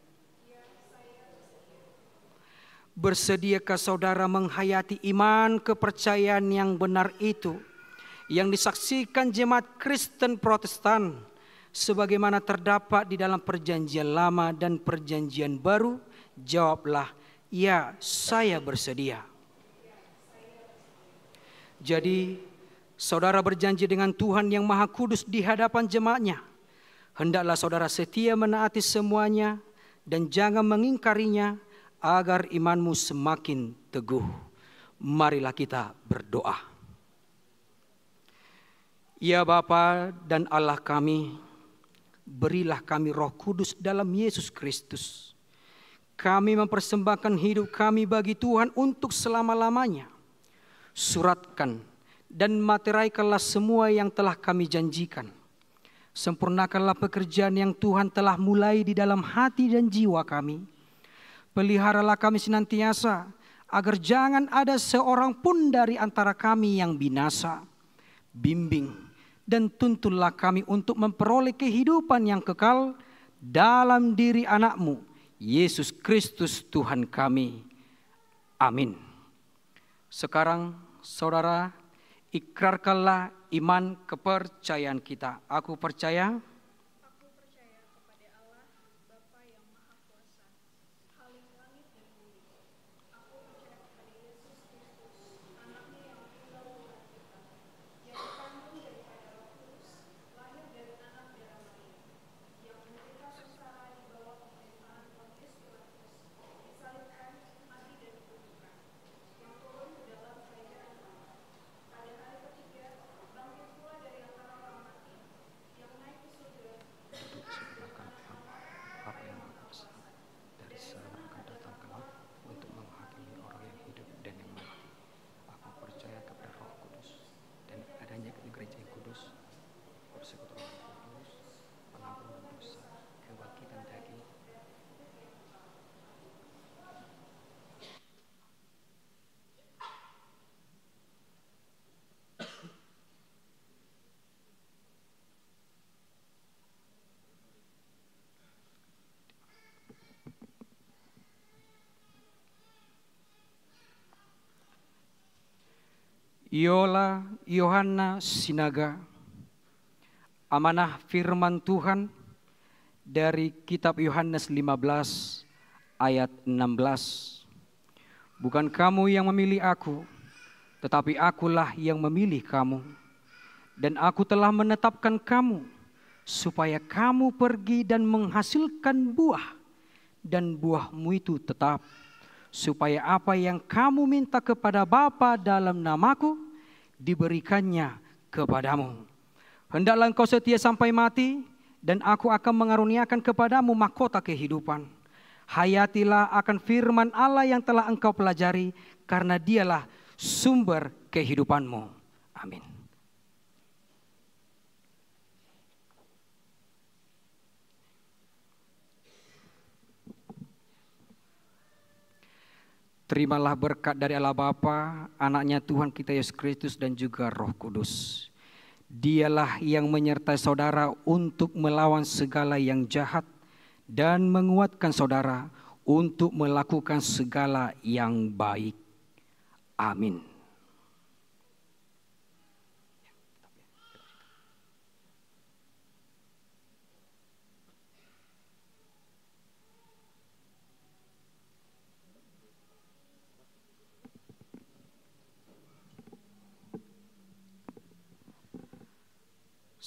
Bersediakah saudara menghayati iman kepercayaan yang benar itu, yang disaksikan jemaat Kristen Protestan, sebagaimana terdapat di dalam perjanjian lama dan perjanjian baru? Jawablah, ya, saya bersedia. Jadi, saudara berjanji dengan Tuhan yang Maha Kudus di hadapan jemaat-Nya. Hendaklah saudara setia menaati semuanya dan jangan mengingkarinya, agar imanmu semakin teguh. Marilah kita berdoa. Ya Bapa dan Allah kami, berilah kami Roh Kudus dalam Yesus Kristus. Kami mempersembahkan hidup kami bagi Tuhan untuk selama-lamanya. Suratkan dan materaikanlah semua yang telah kami janjikan. Sempurnakanlah pekerjaan yang Tuhan telah mulai di dalam hati dan jiwa kami. Peliharalah kami senantiasa, agar jangan ada seorang pun dari antara kami yang binasa. Bimbing dan tuntunlah kami untuk memperoleh kehidupan yang kekal dalam diri anak-Mu, Yesus Kristus Tuhan kami. Amin. Sekarang saudara, ikrarkanlah iman kepercayaan kita. Aku percaya kepada Allah, Bapa yang Maha Kuasa, Khalik langit dan bumi. Aku percaya kepada Yesus Kristus, Anaknya yang tunggal Tuhan kita, yang dikandung daripada Roh Kudus, lahir dari anak darah Maria, yang menderita sengsara di bawah pemerintahan Pontius Pilatus, disalibkan, mati dan dikuburkan, yang turun ke dalam kerajaan Allah. Pada hari ketiga, bangkit pula dari antara orang mati, yang naik ke surga Yola Yohana Sinaga. Amanah firman Tuhan dari kitab Yohanes 15 ayat 16. Bukan kamu yang memilih aku, tetapi akulah yang memilih kamu. Dan aku telah menetapkan kamu, supaya kamu pergi dan menghasilkan buah, dan buahmu itu tetap, supaya apa yang kamu minta kepada Bapa dalam namaku, diberikannya kepadamu. Hendaklah engkau setia sampai mati, dan aku akan mengaruniakan kepadamu mahkota kehidupan. Hayatilah akan firman Allah yang telah engkau pelajari, karena dialah sumber kehidupanmu. Amin. Terimalah berkat dari Allah Bapa, anaknya Tuhan kita Yesus Kristus dan juga Roh Kudus. Dialah yang menyertai saudara untuk melawan segala yang jahat dan menguatkan saudara untuk melakukan segala yang baik. Amin.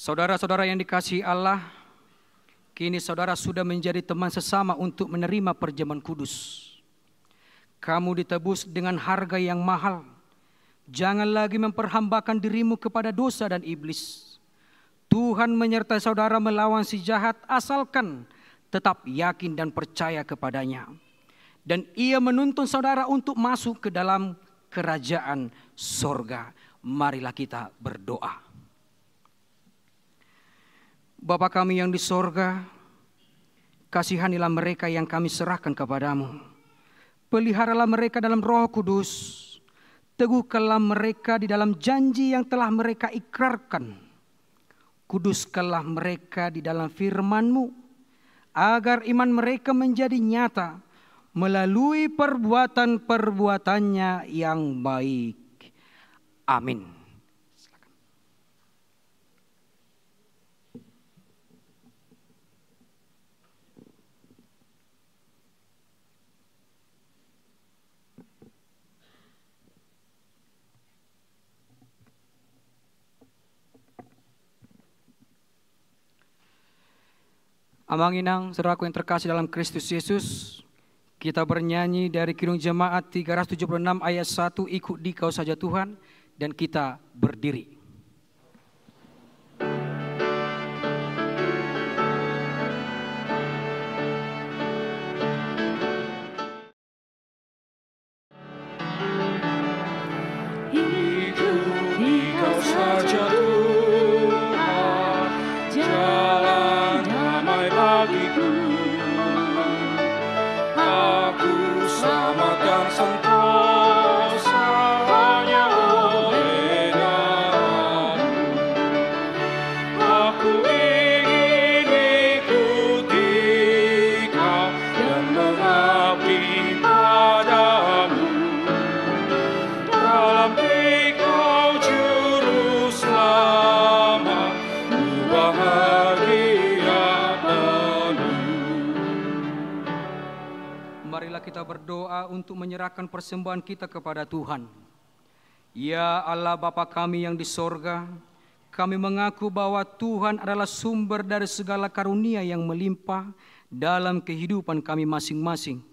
Saudara-saudara yang dikasihi Allah, kini saudara sudah menjadi teman sesama untuk menerima perjamuan kudus. Kamu ditebus dengan harga yang mahal. Jangan lagi memperhambakan dirimu kepada dosa dan iblis. Tuhan menyertai saudara melawan si jahat asalkan tetap yakin dan percaya kepadanya. Dan Ia menuntun saudara untuk masuk ke dalam kerajaan sorga. Marilah kita berdoa. Bapa kami yang di sorga, kasihanilah mereka yang kami serahkan kepadamu. Peliharalah mereka dalam Roh Kudus. Teguhkanlah mereka di dalam janji yang telah mereka ikrarkan. Kuduskanlah mereka di dalam firman-Mu, agar iman mereka menjadi nyata melalui perbuatan-perbuatannya yang baik. Amin. Amanginang, saudaraku yang terkasih dalam Kristus Yesus, kita bernyanyi dari Kidung Jemaat 376 ayat 1, ikut Dikau saja Tuhan, dan kita berdiri. Ikut Dikau saja Tuhan, jalan damai bagiku. Aku selamatkan sentosa hanya oleh darah-Mu. Aku ingin ikut Dikau dan mengabdi padamu. Dalam Dikau juru selamat, ku bahagia penuh. Marilah kita berdoa untuk menyerahkan persembahan kita kepada Tuhan. Ya Allah Bapa kami yang di sorga, kami mengaku bahwa Tuhan adalah sumber dari segala karunia yang melimpah dalam kehidupan kami masing-masing.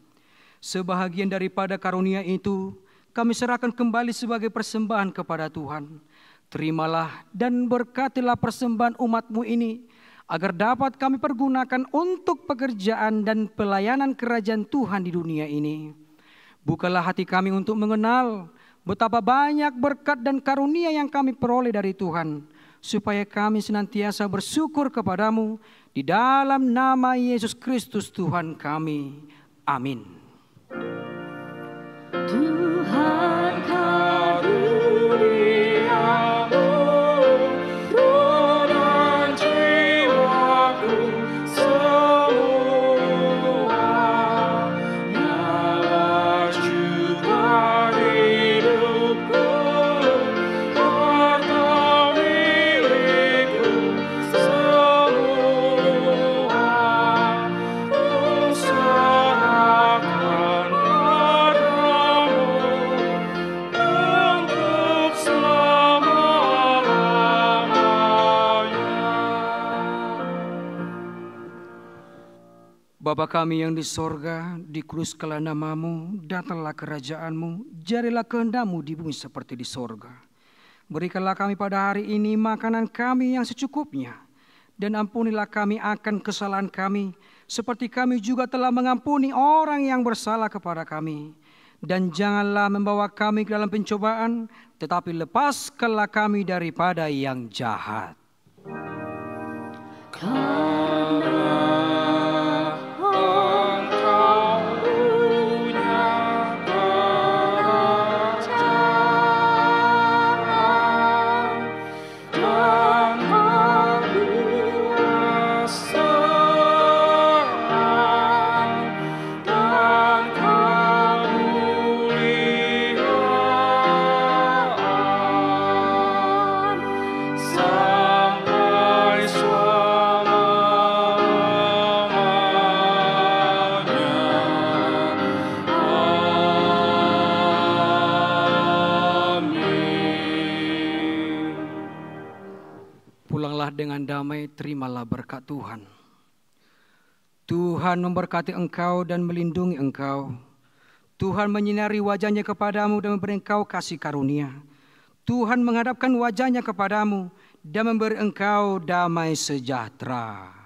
Sebahagian daripada karunia itu kami serahkan kembali sebagai persembahan kepada Tuhan. Terimalah dan berkatilah persembahan umat-Mu ini, agar dapat kami pergunakan untuk pekerjaan dan pelayanan kerajaan Tuhan di dunia ini. Bukalah hati kami untuk mengenal betapa banyak berkat dan karunia yang kami peroleh dari Tuhan, supaya kami senantiasa bersyukur kepadamu di dalam nama Yesus Kristus Tuhan kami. Amin. Tuhan karuniamu, roh dan jiwaku semua, nyala juga hidupku, Bapa kami yang di sorga, dikuduskanlah namamu, datanglah kerajaanmu, jadilah kehendak-Mu di bumi seperti di sorga. Berikanlah kami pada hari ini makanan kami yang secukupnya, dan ampunilah kami akan kesalahan kami, seperti kami juga telah mengampuni orang yang bersalah kepada kami. Dan janganlah membawa kami ke dalam pencobaan, tetapi lepaskanlah kami daripada yang jahat. Pulanglah dengan damai, terimalah berkat Tuhan. Tuhan memberkati engkau dan melindungi engkau. Tuhan menyinari wajahnya kepadamu dan memberi engkau kasih karunia. Tuhan menghadapkan wajahnya kepadamu dan memberi engkau damai sejahtera.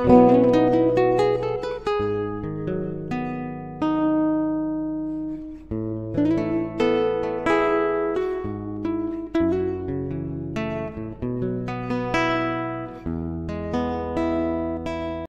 Thank you.